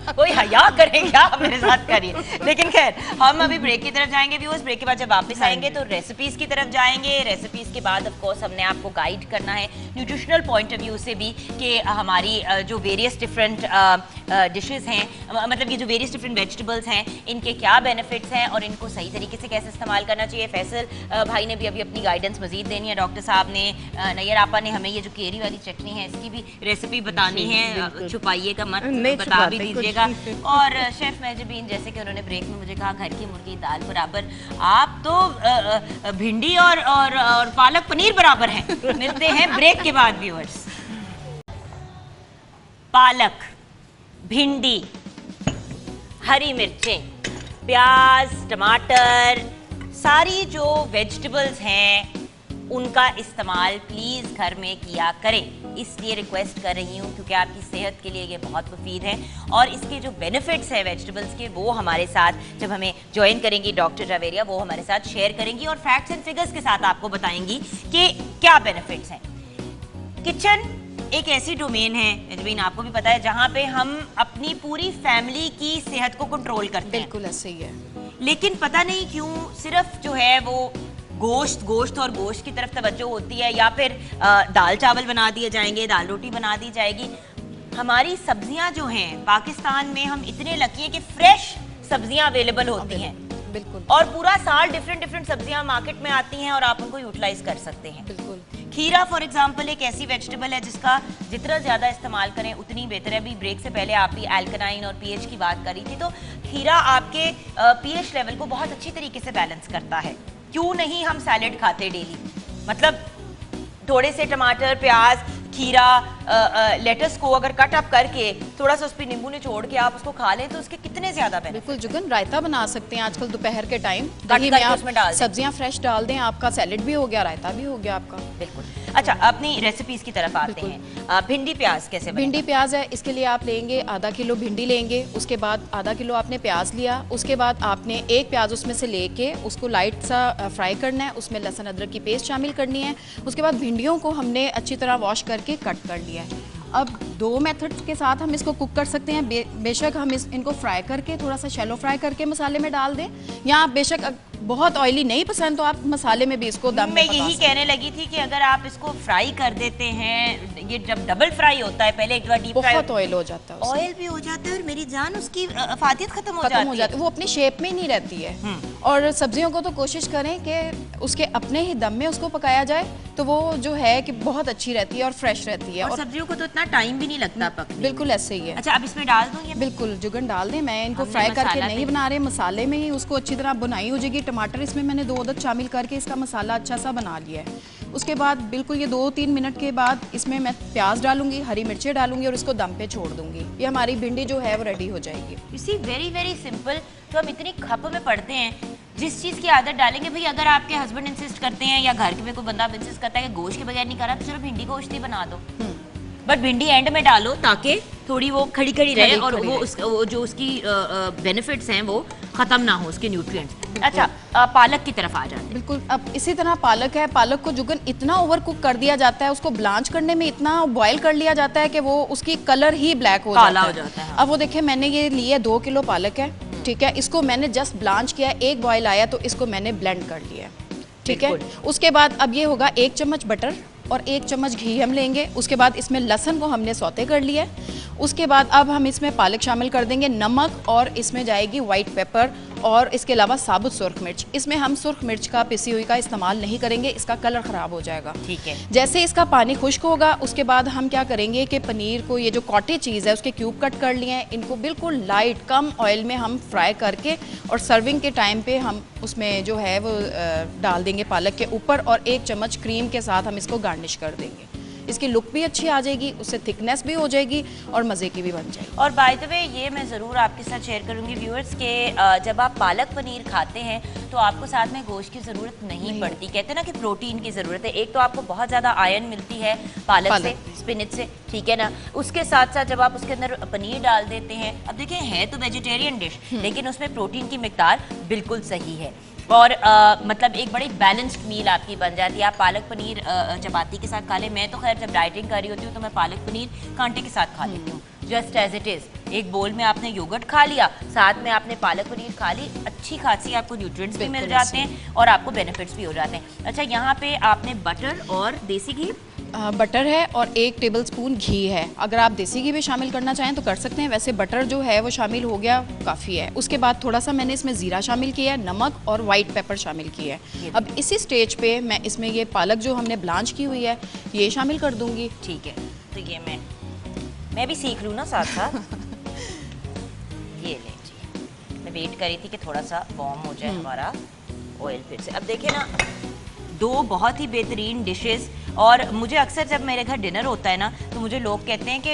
कोई हया करे क्या आप मेरे साथ करिए। लेकिन खैर हम अभी ब्रेक की तरफ जाएंगे व्यूअर्स। ब्रेक के बाद जब वापस आएंगे तो रेसिपीज की तरफ जाएंगे। रेसिपीज के बाद ऑफ कोर्स हमने आपको गाइड करना है न्यूट्रिशनल पॉइंट ऑफ व्यू से भी कि हमारी जो वेरियस डिफरेंट डिशेस हैं, मतलब ये जो वेरियस डिफरेंट वेजिटेबल्स हैं, इनके क्या बेनिफिट्स हैं और इनको सही तरीके से कैसे इस्तेमाल करना चाहिए। फैसल भाई ने भी अभी अपनी गाइडेंस मजीद देनी है, डॉक्टर साहब ने, नैयर आपा ने हमें ये जो केरी वाली चटनी है इसकी भी रेसिपी बतानी है, छुपाइएगा मत, बता भी दीजिएगा। और शेफ मेजबीन जैसे कि उन्होंने ब्रेक में मुझे कहा घर की मुर्गी दाल बराबर, आप तो भिंडी और पालक पनीर बराबर हैं। मिलते हैं ब्रेक के बाद व्यूअर्स। पालक, भिंडी, हरी मिर्चें, प्याज, टमाटर, सारी जो वेजिटेबल्स हैं उनका इस्तेमाल प्लीज़ घर में किया करें। इसलिए रिक्वेस्ट कर रही हूँ क्योंकि आपकी सेहत के लिए ये बहुत मुफीद है और इसके जो बेनिफिट्स हैं वेजिटेबल्स के वो हमारे साथ जब हमें ज्वाइन करेंगी डॉक्टर जावेरिया वो हमारे साथ शेयर करेंगी और फैक्ट्स एंड फिगर्स के साथ आपको बताएंगी कि क्या बेनिफिट्स हैं। किचन एक ऐसी डोमेन है मेजबीन, आपको भी पता है, जहाँ पे हम अपनी पूरी फैमिली की सेहत को कंट्रोल करते हैं। बिल्कुल ऐसे ही है। लेकिन पता नहीं क्यों सिर्फ जो है वो गोश्त और गोश्त की तरफ तवज्जो होती है या फिर दाल चावल बना दिए जाएंगे, दाल रोटी बना दी जाएगी। हमारी सब्जियां जो हैं पाकिस्तान में हम इतने लकी हैं कि फ्रेश सब्जियां अवेलेबल होती हैं। बिल्कुल। और पूरा साल डिफरेंट सब्जियां मार्केट में आती हैं और आप उनको यूटिलाइज कर सकते हैं। बिल्कुल। खीरा फॉर एग्जांपल एक ऐसी वेजिटेबल है जिसका जितना ज्यादा इस्तेमाल करें उतनी बेहतर है। अभी ब्रेक से पहले आप भी एल्कलाइन और पीएच की बात कर रही थी, तो खीरा आपके पीएच लेवल को बहुत अच्छी तरीके से बैलेंस करता है। क्यों नहीं हम सैलेड खाते डेली, मतलब थोड़े से टमाटर, प्याज, खीरा, लेटस को अगर कट अप करके थोड़ा सा उस पर नींबू निचोड़ के आप उसको खा लें तो उसके कितने ज्यादा बेनिफिट। बिल्कुल जुगन, रायता बना सकते हैं आजकल दोपहर के टाइम, दही में आप सब्जियां फ्रेश डाल दें, आपका सैलेड भी हो गया, रायता भी हो गया आपका। बिल्कुल। अच्छा, अपनी रेसिपीज की तरफ आते हैं। भिंडी प्याज कैसे बनेगा? भिंडी प्याज है, इसके लिए आप लेंगे आधा किलो भिंडी लेंगे, उसके बाद आधा किलो आपने प्याज लिया, उसके बाद आपने एक प्याज उसमें से लेके उसको लाइट सा फ्राई करना है, उसमें लहसुन अदरक की पेस्ट शामिल करनी है। उसके बाद भिंडियों को हमने अच्छी तरह वॉश करके कट कर लिया है। अब दो मेथड के साथ हम इसको कुक कर सकते हैं। बेशक हम इनको फ्राई करके थोड़ा सा शैलो फ्राई करके मसाले में डाल दें, या आप बेशक बहुत ऑयली नहीं पसंद तो आप मसाले में भी इसको दम में मैं यही कहने लगी थी कि अगर आप इसको फ्राई कर देते हैं, ये जब डबल फ्राई होता है, पहले एक बार डीप फ्राई बहुत ऑयल हो जाता है, ऑयल भी हो जाता है और मेरी जान उसकी अफादियत खत्म हो जाती है, वो अपनी शेप में ही नहीं रहती है। और सब्जियों को तो कोशिश करें कि उसके अपने ही दम में उसको पकाया जाए तो वो जो है कि बहुत अच्छी रहती है और फ्रेश रहती है, और सब्जियों को तो इतना टाइम भी नहीं लगता पकने। बिल्कुल ऐसे ही है। अच्छा, अब इसमें डाल दूं ये? बिल्कुल जुगन डाल दें, मैं इनको फ्राई करके नहीं बना रहे, मसाले में ही उसको अच्छी तरह बुनाई हो जाएगी। टमाटर इसमें मैंने 2 अदद शामिल करके इसका मसाला अच्छा सा बना लिया है। उसके बाद बिल्कुल ये 2-3 मिनट के बाद इसमें मैं प्याज डालूंगी, हरी मिर्चें डालूंगी और इसको दम पे छोड़ दूंगी। ये हमारी भिंडी जो है वो रेडी हो जाएगी। You see, very very simple. तो हम इतनी खप में पड़ते हैं, जिस चीज़ की आदत डालेंगे भाई, अगर आपके हस्बैंड इंसिस्ट करते हैं या घर में कोई बंदा इंसिस्ट करता है कि गोश्त के बगैर नहीं करा तो चलो भिंडी गोश्त ही बना दो, बट भिंडी एंड में डालो ताकि थोड़ी वो खड़ी खड़ी रहे और वो जो उसकी बेनिफिट्स हैं वो खत्म ना हो, उसके न्यूट्रिएंट्स। अच्छा, पालक की तरफ आ जाते हैं। बिल्कुल। अब इसी तरह पालक है, पालक को जुगन इतना ओवर कुक कर दिया जाता है, उसको ब्लांच करने में इतना बॉयल कर लिया जाता है कि वो उसकी कलर ही ब्लैक हो जाता है। अब वो देखिए मैंने ये लिए 2 किलो पालक है, ठीक है, इसको मैंने जस्ट ब्लांच किया, एक बॉयल आया तो इसको मैंने ब्लेंड कर लिया, ठीक है। उसके बाद अब ये होगा 1 चम्मच बटर और 1 चम्मच घी हम लेंगे। उसके बाद इसमें लहसुन को हमने सौते कर लिया है। उसके बाद अब हम इसमें पालक शामिल कर देंगे, नमक, और इसमें जाएगी वाइट पेपर और इसके अलावा साबुत सुर्ख मिर्च। इसमें हम सुर्ख मिर्च का पिसी हुई का इस्तेमाल नहीं करेंगे, इसका कलर ख़राब हो जाएगा, ठीक है। जैसे इसका पानी खुश्क होगा उसके बाद हम क्या करेंगे कि पनीर को, ये जो कॉटेज चीज़ है उसके क्यूब कट कर लिए हैं, इनको बिल्कुल लाइट कम ऑयल में हम फ्राई करके और सर्विंग के टाइम पे हम उसमें जो है वो डाल देंगे पालक के ऊपर, और 1 चम्मच क्रीम के साथ हम इसको गार्निश कर देंगे। इसकी लुक भी अच्छी आ जाएगी, उससे थिकनेस भी हो जाएगी और मज़े की भी बन जाएगी। और बाय द वे ये मैं ज़रूर आपके साथ शेयर करूंगी व्यूअर्स के जब आप पालक पनीर खाते हैं तो आपको साथ में गोश्त की ज़रूरत नहीं पड़ती। कहते हैं ना कि प्रोटीन की ज़रूरत है। एक तो आपको बहुत ज़्यादा आयरन मिलती है पालक से, स्पिनच से, ठीक है ना। उसके साथ साथ जब आप उसके अंदर पनीर डाल देते हैं, अब देखिए है तो वेजिटेरियन डिश लेकिन उसमें प्रोटीन की मिकदार बिल्कुल सही है। और मतलब एक बड़ी बैलेंस्ड मील आपकी बन जाती है। आप पालक पनीर चपाती के साथ खा लें। मैं तो खैर जब डाइटिंग कर रही होती हूँ तो मैं पालक पनीर कांटे के साथ खा लेती हूँ, जस्ट एज इट इज। एक बोल में आपने योगर्ट खा लिया, साथ में आपने पालक पनीर खा ली, अच्छी खासी आपको न्यूट्रिएंट्स भी मिल जाते हैं और आपको बेनिफिट्स भी हो जाते हैं। अच्छा, यहाँ पे आपने बटर और देसी घी, बटर है और 1 टेबलस्पून घी है। अगर आप देसी घी भी शामिल करना चाहें तो कर सकते हैं, वैसे बटर जो है वो शामिल हो गया काफ़ी है। उसके बाद थोड़ा सा मैंने इसमें ज़ीरा शामिल किया है, नमक और वाइट पेपर शामिल किया है। अब इसी स्टेज पे मैं इसमें ये पालक जो हमने ब्लांच की हुई है ये शामिल कर दूंगी। ठीक है, तो ये मैं भी सीख लूँ ना साथ साथ। ये ले जी, मैं वेट कर रही थी कि थोड़ा सा वार्म हो जाए हमारा ऑयल फिर से। अब देखिए ना, 2 बहुत ही बेहतरीन डिशेस। और मुझे अक्सर जब मेरे घर डिनर होता है ना तो मुझे लोग कहते हैं कि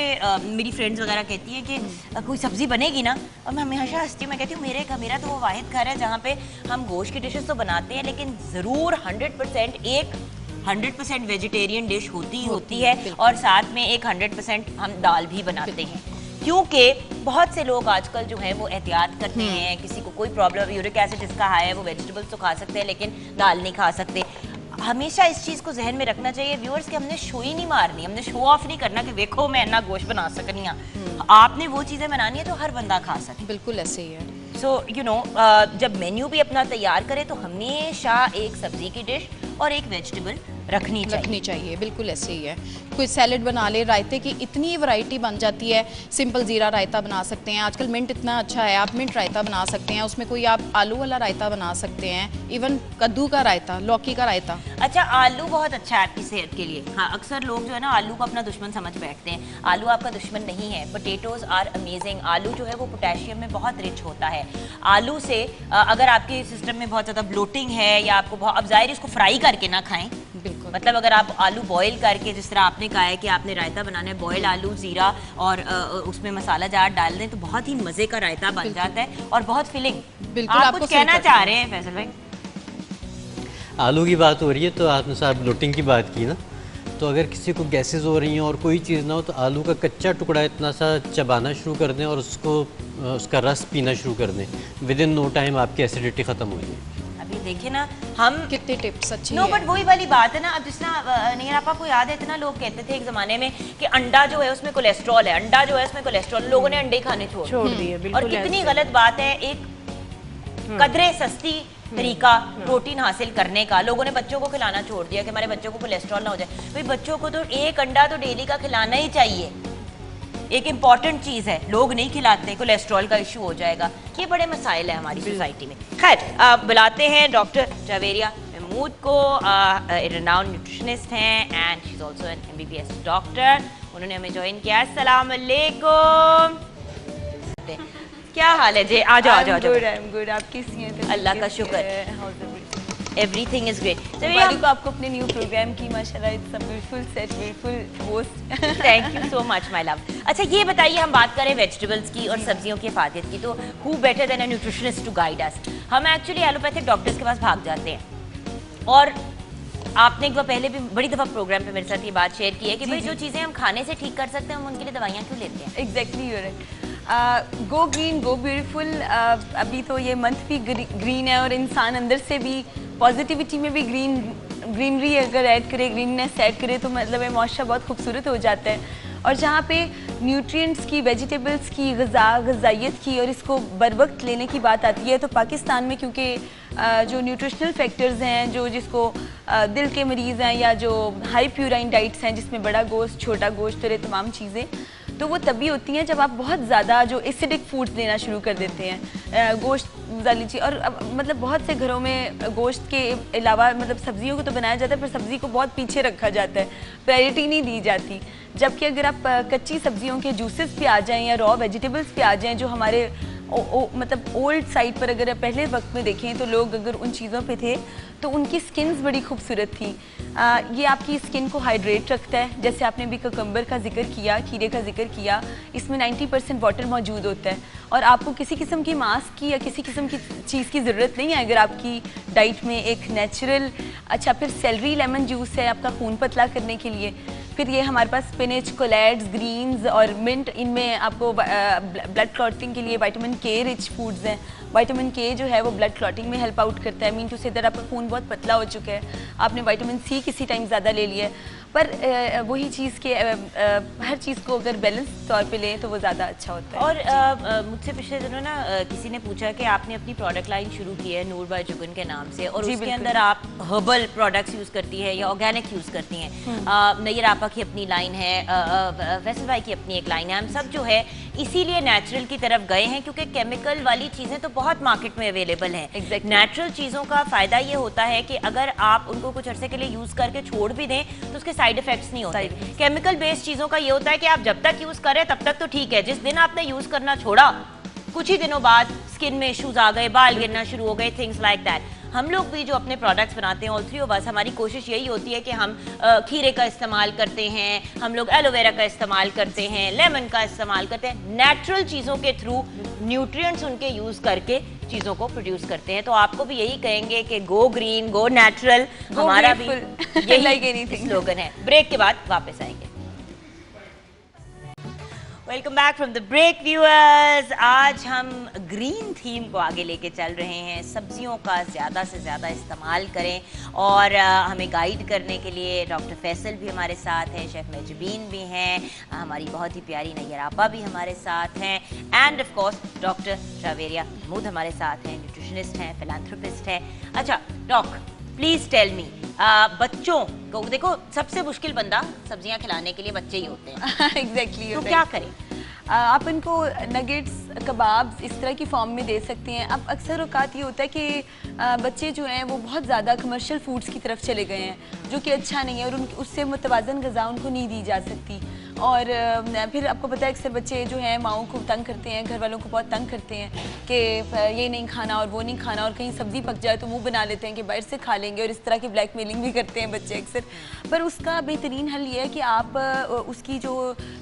मेरी फ्रेंड्स वगैरह कहती हैं कि कोई सब्जी बनेगी ना, और मैं हमेशा हंसती हूँ। मैं कहती हूँ मेरा तो वो वाहिद घर है जहाँ पे हम गोश्त की डिशेस तो बनाते हैं, लेकिन ज़रूर 100% वेजिटेरियन डिश होती है और साथ में एक 100% हम दाल भी बनाते हैं, क्योंकि बहुत से लोग आजकल जो है वो एहतियात करते हैं। किसी को कोई प्रॉब्लम, यूरिक एसिड जिसका हाई है वो वेजिटेबल्स तो खा सकते हैं लेकिन दाल नहीं खा सकते। हमेशा इस चीज़ को जहन में रखना चाहिए व्यूअर्स कि हमने शो ही नहीं मारनी, हमने शो ऑफ नहीं करना कि देखो मैं इतना गोश्त बना सकनी हूँ। आपने वो चीज़ें बनानी है तो हर बंदा खा सके। बिल्कुल ऐसे ही है। सो यू नो, जब मेन्यू भी अपना तैयार करें तो हमेशा एक सब्जी की डिश और एक वेजिटेबल रखनी चाहिए। बिल्कुल ऐसे ही है। कोई सैलेड बना ले, रायते की इतनी वैरायटी बन जाती है। सिंपल ज़ीरा रायता बना सकते हैं, आजकल मिंट इतना अच्छा है, आप मिंट रायता बना सकते हैं। उसमें कोई आप आलू वाला रायता बना सकते हैं, इवन कद्दू का रायता, लौकी का रायता। अच्छा, आलू बहुत अच्छा है आपकी सेहत के लिए। हाँ, अक्सर लोग जो है ना आलू को अपना दुश्मन समझ बैठते हैं। आलू आपका दुश्मन नहीं है। Potatoes are amazing. आलू जो है वो पोटेशियम में बहुत रिच होता है। आलू से अगर आपके सिस्टम में बहुत ज़्यादा ब्लोटिंग है या आपको बहुत, अब ज़ाहिर इसको फ्राई करके ना खाएं, बिल्कुल। मतलब अगर आप आलू बॉईल करके, जिस तरह आपने कहा है कि आपने रायता बनाना है, बॉयल आलू, जीरा और उसमें मसाला जार डाल दें तो बहुत ही मज़े का रायता बन जाता है और बहुत फिलिंग। बिल्कुल। आप कुछ कहना चाह रहे हैं फैसल भाई? आलू की बात हो रही है तो आपने साहब ब्लोटिंग की बात की ना, तो अगर किसी को गैसेस हो रही हैं और कोई चीज़ ना हो तो आलू का कच्चा टुकड़ा इतना सा चबाना शुरू कर दें और उसका रस पीना शुरू कर दें। विद इन नो टाइम आपकी एसिडिटी ख़त्म हो जाएगी। अभी देखिए ना, हम कितने टिप्स अच्छी नो बट वही वाली बात है ना। अब जिस तरह नहीं, आपको याद है इतना लोग कहते थे एक ज़माने में कि अंडा जो है उसमें कोलेस्ट्रॉल है, अंडा जो है उसमें कोलेस्ट्रॉल। लोगों ने अंडे खाने छोड़ दिए और कितनी गलत बात है। एक कदरे सस्ती तरीका प्रोटीन हासिल करने का, लोगों ने बच्चों को खिलाना छोड़ दिया कि हमारे बच्चों को कोलेस्ट्रॉल ना हो जाए। भाई बच्चों को तो एक अंडा तो डेली का खिलाना ही चाहिए, एक इम्पॉर्टेंट चीज़ है। लोग नहीं खिलाते, कोलेस्ट्रॉल का इशू हो जाएगा। ये बड़े मसाइल है हमारी सोसाइटी में। खैर, बुलाते हैं डॉक्टर जावेरिया महमूद को। रिनाउंड न्यूट्रिशनिस्ट हैं and she is also an MBBS doctor. उन्होंने हमें ज्वाइन किया। अस्सलाम वालेकुम, क्या हाल है जी? आ जाओ। गुड। आप कैसी हैं? अल्लाह का शुक्र, एवरीथिंग इज ग्रेट। मुबारक आपको अपने न्यू प्रोग्राम की, माशाल्लाह, it's a beautiful set, beautiful host. Thank you so much my love. अच्छा, ये बताइए, हम बात करें वेजिटेबल्स की और सब्जियों की अफादियत की, तो who better than a nutritionist to guide us? हम एक्चुअली एलोपैथिक डॉक्टर्स के पास भाग जाते हैं। और आपने एक बार पहले भी बड़ी दफ़ा प्रोग्राम पे मेरे साथ ये बात शेयर की है कि भाई जो चीज़ें हम खाने से ठीक कर सकते हैं हम उनके लिए दवाइयाँ क्यों लेते हैं? Exactly, you are right. Go green go beautiful. अभी तो ये मंथ भी ग्रीन है और इंसान अंदर से भी पॉजिटिविटी में भी ग्रीनरी अगर ऐड करे, ग्रीननेस ऐड करे तो मतलब माशा बहुत खूबसूरत हो जाता है। और जहाँ पे न्यूट्रिएंट्स की, वेजिटेबल्स की, ग़िज़ाइयत की और इसको बर वक्त लेने की बात आती है तो पाकिस्तान में क्योंकि जो न्यूट्रिशनल फैक्टर्स हैं, जिसको दिल के मरीज़ हैं या जो हाई प्यूराइन डाइट्स हैं जिसमें बड़ा गोश्त, छोटा गोश्त और तमाम चीज़ें, तो वो तभी होती हैं जब आप बहुत ज़्यादा जो एसिडिक फूड्स लेना शुरू कर देते हैं। गोश्त लीजिए, और मतलब बहुत से घरों में गोश्त के अलावा मतलब सब्जियों को तो बनाया जाता है पर सब्ज़ी को बहुत पीछे रखा जाता है, प्रायोरिटी नहीं दी जाती। जबकि अगर आप कच्ची सब्जियों के जूसेस पे आ जाएं या रॉ वेजिटेबल्स पे आ जाएं, जो हमारे मतलब ओल्ड साइड पर अगर पहले वक्त में देखें तो लोग अगर उन चीज़ों पे थे तो उनकी स्किन्स बड़ी खूबसूरत थी। ये आपकी स्किन को हाइड्रेट रखता है। जैसे आपने भी ककम्बर का जिक्र किया, खीरे का जिक्र किया, इसमें 90% वाटर मौजूद होता है और आपको किसी किस्म की मास्क की या किसी किस्म की चीज़ की ज़रूरत नहीं है अगर आपकी डाइट में एक नेचुरल। अच्छा, फिर सेलरी लेमन जूस है आपका खून पतला करने के लिए। फिर ये हमारे पास स्पिनच, कोलैड्स, ग्रीन्स और मिंट, इनमें आपको ब्लड क्लॉटिंग के लिए विटामिन K रिच फूड्स हैं। विटामिन के जो है वो ब्लड क्लॉटिंग में हेल्प आउट करता है, मीन टू से दैट आपका खून बहुत पतला हो चुका है, आपने विटामिन सी किसी टाइम ज़्यादा ले लिया है, पर वही चीज़ के हर चीज़ को अगर बैलेंस तौर पे लें तो वो ज़्यादा अच्छा होता है। और मुझसे पिछले दिनों ना किसी ने पूछा कि आपने अपनी प्रोडक्ट लाइन शुरू की है नूर बाय जुगन के नाम से, और उसके अंदर आप हर्बल प्रोडक्ट्स यूज़ करती है या ऑर्गेनिक यूज़ करती हैं। नैयर आपा की अपनी लाइन है, फैसल भाई की अपनी एक लाइन है, हम सब जो है इसीलिए नेचुरल की तरफ गए हैं क्योंकि केमिकल वाली चीज़ें तो बहुत मार्केट में अवेलेबल हैं। Exactly. नेचुरल चीज़ों का फ़ायदा ये होता है कि अगर आप उनको कुछ अरसे के लिए यूज़ करके छोड़ भी दें तो उसके साइड इफेक्ट्स नहीं होते। केमिकल बेस्ड चीज़ों का ये होता है कि आप जब तक यूज़ करें तब तक तो ठीक है, जिस दिन आपने यूज़ करना छोड़ा कुछ ही दिनों बाद स्किन में इश्यूज आ गए, बाल गिरना शुरू हो गए, थिंग्स लाइक दैट। हम लोग भी जो अपने प्रोडक्ट्स बनाते हैं, ऑल थ्री ऑफ अस, हमारी कोशिश यही होती है कि हम खीरे का इस्तेमाल करते हैं, हम लोग एलोवेरा का इस्तेमाल करते हैं, लेमन का इस्तेमाल करते हैं, नेचुरल चीज़ों के थ्रू न्यूट्रिएंट्स उनके यूज़ करके चीज़ों को प्रोड्यूस करते हैं। तो आपको भी यही कहेंगे कि गो ग्रीन, गो नेचुरल, हमारा भी यही स्लोगन है। ब्रेक के बाद वापस आएंगे। Welcome back from the break viewers. आज हम ग्रीन थीम को आगे लेके चल रहे हैं, सब्जियों का ज़्यादा से ज़्यादा इस्तेमाल करें, और हमें गाइड करने के लिए डॉक्टर फैसल भी हमारे साथ हैं, शेफ़ मेजबीन भी हैं, हमारी बहुत ही प्यारी नैयर आपा भी हमारे साथ हैं, and of course doctor Javeria Mahmood हमारे साथ हैं, न्यूट्रिशनिस्ट हैं, फिलांथ्रोपिस्ट हैं। अच्छा डॉक, प्लीज़ टेल मी, बच्चों को देखो सबसे मुश्किल बंदा सब्जियां खिलाने के लिए बच्चे ही होते हैं। एग्जैक्टली। तो क्या करें? आप इनको नगेट्स, कबाब इस तरह की फॉर्म में दे सकते हैं। अब अक्सर औकात ये होता है कि बच्चे जो हैं वो बहुत ज़्यादा कमर्शियल फूड्स की तरफ चले गए हैं, जो कि अच्छा नहीं है, और उससे मुतवाज़न ग़िज़ा उनको नहीं दी जा सकती। और फिर आपको पता है अक्सर बच्चे जो हैं माओं को तंग करते हैं, घर वालों को बहुत तंग करते हैं कि ये नहीं खाना और वो नहीं खाना, और कहीं सब्ज़ी पक जाए तो मुंह बना लेते हैं कि बाहर से खा लेंगे, और इस तरह की ब्लैकमेलिंग भी करते हैं बच्चे अक्सर। पर उसका बेहतरीन हल ये है कि आप उसकी जो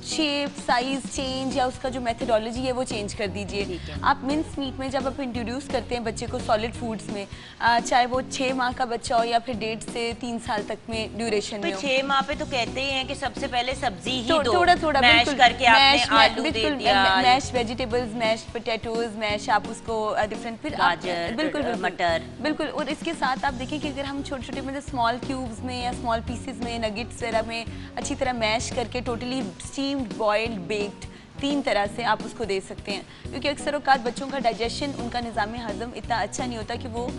शेप, साइज़ चेंज या उसका जो मेथडोलॉजी है वो चेंज कर दीजिए। आप मिन्स मीट में जब आप इंट्रोड्यूस करते हैं बच्चे को सॉलिड फूड्स में, चाहे वो 6 माह का बच्चा हो या फिर 1.5 से 3 साल तक में ड्यूरेशन में हो। 6 माह पे तो कहते ही हैं कि सबसे पहले सब्जी ही दो, थोड़ा मैश करके आपने आलू दे दिया, mash vegetables, mash potatoes, mash आप उसको डिफरेंट, फिर गाजर, बिल्कुल मटर, बिल्कुल। और इसके साथ आप देखिए कि अगर हम छोटे छोटे मतलब स्मॉल क्यूब्स में या स्मॉल पीसेस में, नगेट्स वगैरह में अच्छी तरह मैश करके टोटली स्टीम्ड, बॉइल्ड, बेक्ड, 3 तरह से आप उसको दे सकते हैं। क्योंकि अक्सर औकात बच्चों का डाइजेशन, उनका निज़ाम हज़म इतना अच्छा नहीं होता कि वो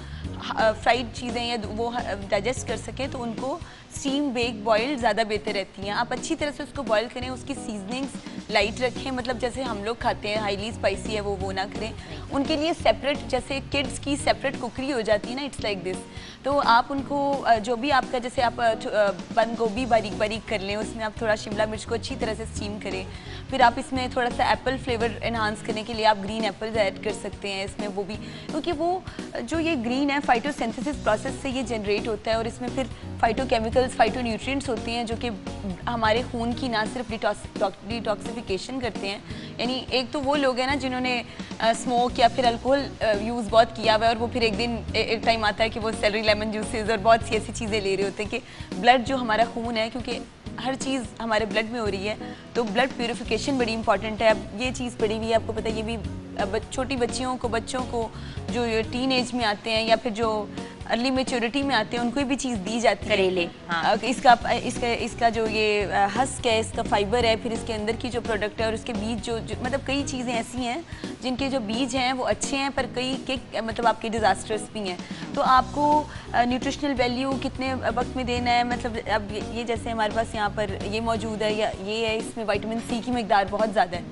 फ्राइड चीज़ें या वो डाइजेस्ट कर सकें, तो उनको स्टीम, बेक, बॉइल्ड ज़्यादा बेहतर रहती हैं। आप अच्छी तरह से उसको बॉईल करें, उसकी सीजनिंग्स लाइट रखें, मतलब जैसे हम लोग खाते हैं हाईली स्पाइसी है वो ना करें। उनके लिए सेपरेट, जैसे किड्स की सेपरेट कुकरी हो जाती है ना, इट्स लाइक दिस। तो आप उनको जो भी आपका, जैसे आप बंद गोभी बारीक बारीक कर लें, उसमें आप थोड़ा शिमला मिर्च को अच्छी तरह से स्टीम करें, फिर आप इसमें थोड़ा सा एप्पल फ्लेवर एनहांस करने के लिए आप ग्रीन एप्पल्स ऐड कर सकते हैं इसमें, वो भी क्योंकि वो जो ये ग्रीन है फाइटोसिंथेसिस प्रोसेस से ये जनरेट होता है, और इसमें फिर फाइटोकेमिकल्स, फाइटोन्यूट्रिएंट्स होते हैं जो कि हमारे खून की ना सिर्फ डिटॉक्सिफिकेशन करते हैं, यानी एक तो वो लोग हैं ना जिन्होंने स्मोक या फिर अल्कोहल यूज़ बहुत किया हुआ है, और वो फिर एक टाइम आता है कि वो सेलरी, लेमन जूसेस और बहुत सी ऐसी चीज़ें ले रहे होते हैं कि ब्लड जो हमारा खून है, क्योंकि हर चीज़ हमारे ब्लड में हो रही है, तो ब्लड प्यूरिफिकेशन बड़ी इंपॉर्टेंट है। अब ये चीज़ पड़ी हुई है, आपको पता है, ये भी छोटी बच्चियों को, बच्चों को जो टीन एज में आते हैं या फिर जो अर्ली मेच्योरिटी में आते हैं, उनको भी चीज़ दी जाती है। करेले, हाँ। इसका जो ये हस्क है, इसका फाइबर है, फिर इसके अंदर की जो प्रोडक्ट है, और उसके बीज जो मतलब कई चीज़ें ऐसी हैं जिनके जो बीज हैं वो अच्छे हैं, पर कई के मतलब आपके डिज़ास्टर्स भी हैं। तो आपको न्यूट्रिशनल वैल्यू कितने वक्त में देना है, मतलब अब ये जैसे हमारे पास यहाँ पर ये मौजूद है, या ये है, इसमें विटामिन सी की मकदार बहुत ज़्यादा है,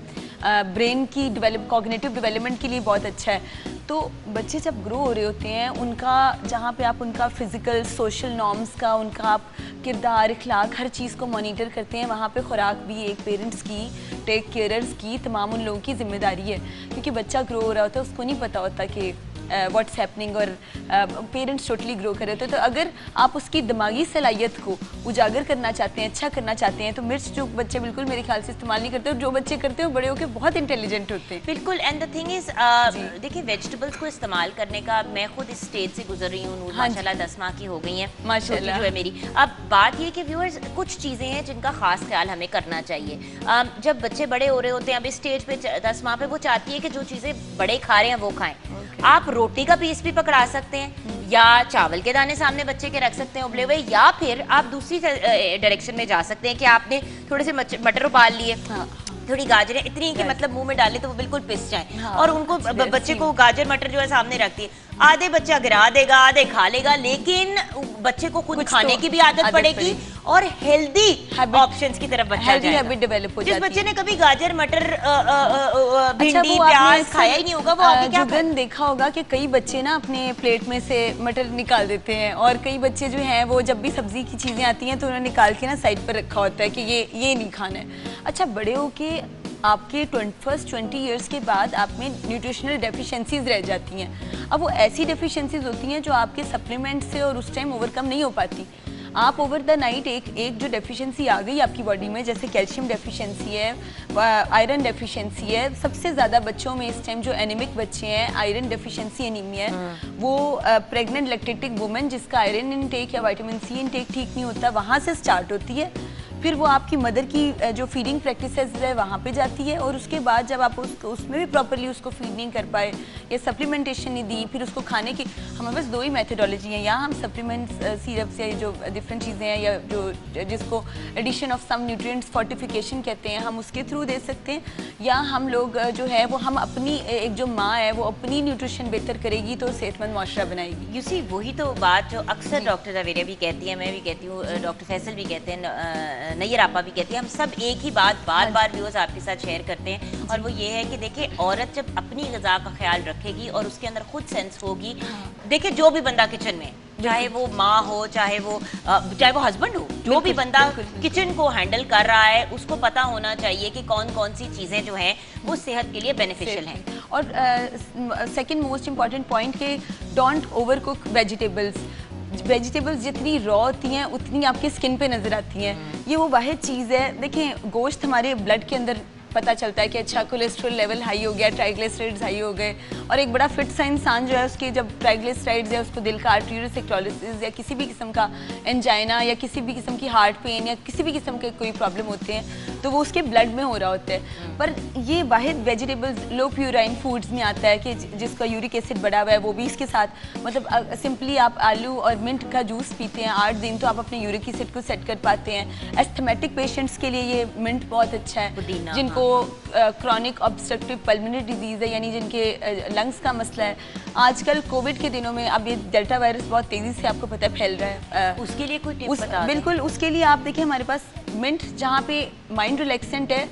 ब्रेन की कॉग्निटिव डेवलपमेंट के लिए बहुत अच्छा है। तो बच्चे जब ग्रो हो रहे होते हैं, उनका जहाँ पे आप उनका फिज़िकल, सोशल नॉर्म्स का, उनका आप किरदार, इखलाक, हर चीज़ को मॉनिटर करते हैं, वहाँ पे खुराक भी एक पेरेंट्स की, टेक केयरर्स की, तमाम उन लोगों की जिम्मेदारी है। क्योंकि बच्चा ग्रो हो रहा होता है, उसको नहीं पता होता कि व्हाट्स हैपनिंग, और पेरेंट्स टोटली ग्रो कर रहे होते हैं। तो अगर आप उसकी दिमागी सलाहियत को उजागर करना चाहते हैं, अच्छा करना चाहते हैं, तो मिर्च जो बच्चे बिल्कुल मेरे ख्याल से इस्तेमाल नहीं करते, और जो बच्चे करते हैं बड़े होकर बहुत इंटेलिजेंट होते हैं। बिल्कुल। एंड द थिंग इज, देखिए वेजिटेबल्स को इस्तेमाल करने का, मैं खुद इस स्टेज से गुजर रही हूँ, माशाल्लाह 10 माह की हो गई हैं माशाल्लाह जो है मेरी। अब बात ये कि व्यूअर्स, कुछ चीज़ें हैं जिनका खास ख्याल हमें करना चाहिए। जब बच्चे बड़े हो रहे होते हैं, अब इस स्टेज पे 10 माह पे वो चाहती है कि जो चीज़ें बड़े खा रहे हैं वो खाएं, आप रोटी का पीस भी पकड़ा सकते हैं, या चावल के दाने सामने बच्चे के रख सकते हैं उबले हुए, या फिर आप दूसरी डायरेक्शन में जा सकते हैं कि आपने थोड़े से मटर उबाल लिए, थोड़ी गाजरें इतनी कि मतलब मुंह में डाले तो वो बिल्कुल पिस जाए, और उनको बच्चे को गाजर मटर जो है सामने रखती है, आधे बच्चा गिरा देगा, आधे खा लेगा, लेकिन बच्चे को खुद खाने की भी आदत पड़ेगी और हेल्दी ऑप्शंस की तरफ बच्चा जाएगा। डेवलप हो जिस जाती बच्चे ने कभी गाजर मटर भिंडी प्याज खाया ही नहीं होगा, वो आगे क्या जुगन देखा होगा कि कई बच्चे ना अपने प्लेट में से मटर निकाल देते हैं, और कई बच्चे जो हैं वो जब भी सब्जी की चीजें आती हैं तो उन्हें निकाल के ना साइड पर रखा होता है कि ये नहीं खाना है। अच्छा, बड़े होके आपके 20 ईयर्स के बाद आप में न्यूट्रिशनल डेफिशिएंसीज रह जाती हैं। अब वो ऐसी डेफिशिएंसीज होती हैं जो आपके सप्लीमेंट से और उस टाइम ओवरकम नहीं हो पाती। आप ओवर द नाइट एक जो डेफिशिएंसी आ गई आपकी बॉडी में, जैसे कैल्शियम डेफिशिएंसी है, आयरन डेफिशिएंसी है, सबसे ज़्यादा बच्चों में इस टाइम जो एनीमिक बच्चे हैं, आयरन डेफिशिएंसी एनीमिया है, वो प्रेग्नेंट लैक्टेटिक वुमेन जिसका आयरन इनटेक या विटामिन सी इनटेक ठीक नहीं होता, वहाँ से स्टार्ट होती है। फिर वो आपकी मदर की जो फीडिंग प्रैक्टिसेस है वहाँ पे जाती है, और उसके बाद जब आप उसमें भी प्रॉपरली उसको फीड नहीं कर पाए या सप्लीमेंटेशन नहीं दी, फिर उसको खाने की हमारे पास दो ही मेथडोलॉजी है। यहाँ हम सप्लीमेंट्स सिरप्स या जो डिफरेंट चीज़ें हैं, या जो जिसको addition of some nutrients fortification कहते हैं, हम उसके थ्रू दे सकते हैं, या हम लोग जो है वो हम अपनी एक जो माँ है वो अपनी न्यूट्रिशन बेहतर करेगी तो सेहतमंद माशरा बनाएगी। यू सी, वही तो बात जो अक्सर डॉक्टर जावेरिया भी कहती है, मैं भी कहती हूँ, डॉक्टर फैसल भी कहते हैं, नैयर आपा भी कहती है, हम सब एक ही बात बार बार व्यूअर्स आपके साथ शेयर करते हैं, और वो ये है कि देखिए, औरत जब अपनी ग़िज़ा का ख्याल रखेगी और उसके अंदर खुद सेंस होगी, देखिए जो भी बंदा किचन में, चाहे वो माँ हो, चाहे वो हस्बैंड हो, जो भी बंदा किचन को हैंडल कर रहा है, उसको पता होना चाहिए कि कौन कौन सी चीज़ें जो हैं वो सेहत के लिए बेनिफिशियल हैं। और सेकंड मोस्ट इम्पॉर्टेंट पॉइंट कि don't over cook vegetables. Vegetables जितनी रॉ होती हैं उतनी आपकी स्किन पे नज़र आती हैं। ये वो वाहिद चीज़ है, देखें गोश्त हमारे ब्लड के अंदर पता चलता है कि अच्छा कोलेस्ट्रॉल लेवल हाई हो गया, ट्राइग्लिसराइड्स हाई हो गए, और एक बड़ा फिट सा इंसान जो है उसके जब ट्राइग्लिसराइड्स या उसको दिल का आर्टेरियोस्क्लेरोसिस या किसी भी किस्म का एंजाइना या किसी भी किस्म की हार्ट पेन या किसी भी किस्म के कोई प्रॉब्लम होते हैं तो वो उसके ब्लड में हो रहा होता है। पर ये वाहिद वेजिटेबल्स लो प्यूराइन फूड्स में आता है कि जिसका यूरिक एसिड बढ़ा हुआ है, वो भी इसके साथ मतलब सिंपली आप आलू और मिंट का जूस पीते हैं 8 दिन तो आप अपने यूरिक एसिड को सेट कर पाते हैं। एस्थमेटिक पेशेंट्स के लिए ये मिंट बहुत अच्छा है, जिनको क्रॉनिक ऑब्स्ट्रक्टिव पल्मोनरी डिजीज़ है, यानी जिनके लंग्स का मसला है। आजकल कोविड के दिनों में अब ये डेल्टा वायरस बहुत तेज़ी से आपको पता है फैल रहा है, उसके लिए कोई टिप बता दें? बिल्कुल, उसके लिए आप देखिए हमारे पास मिंट जहाँ पे माइंड रिलैक्सेंट है,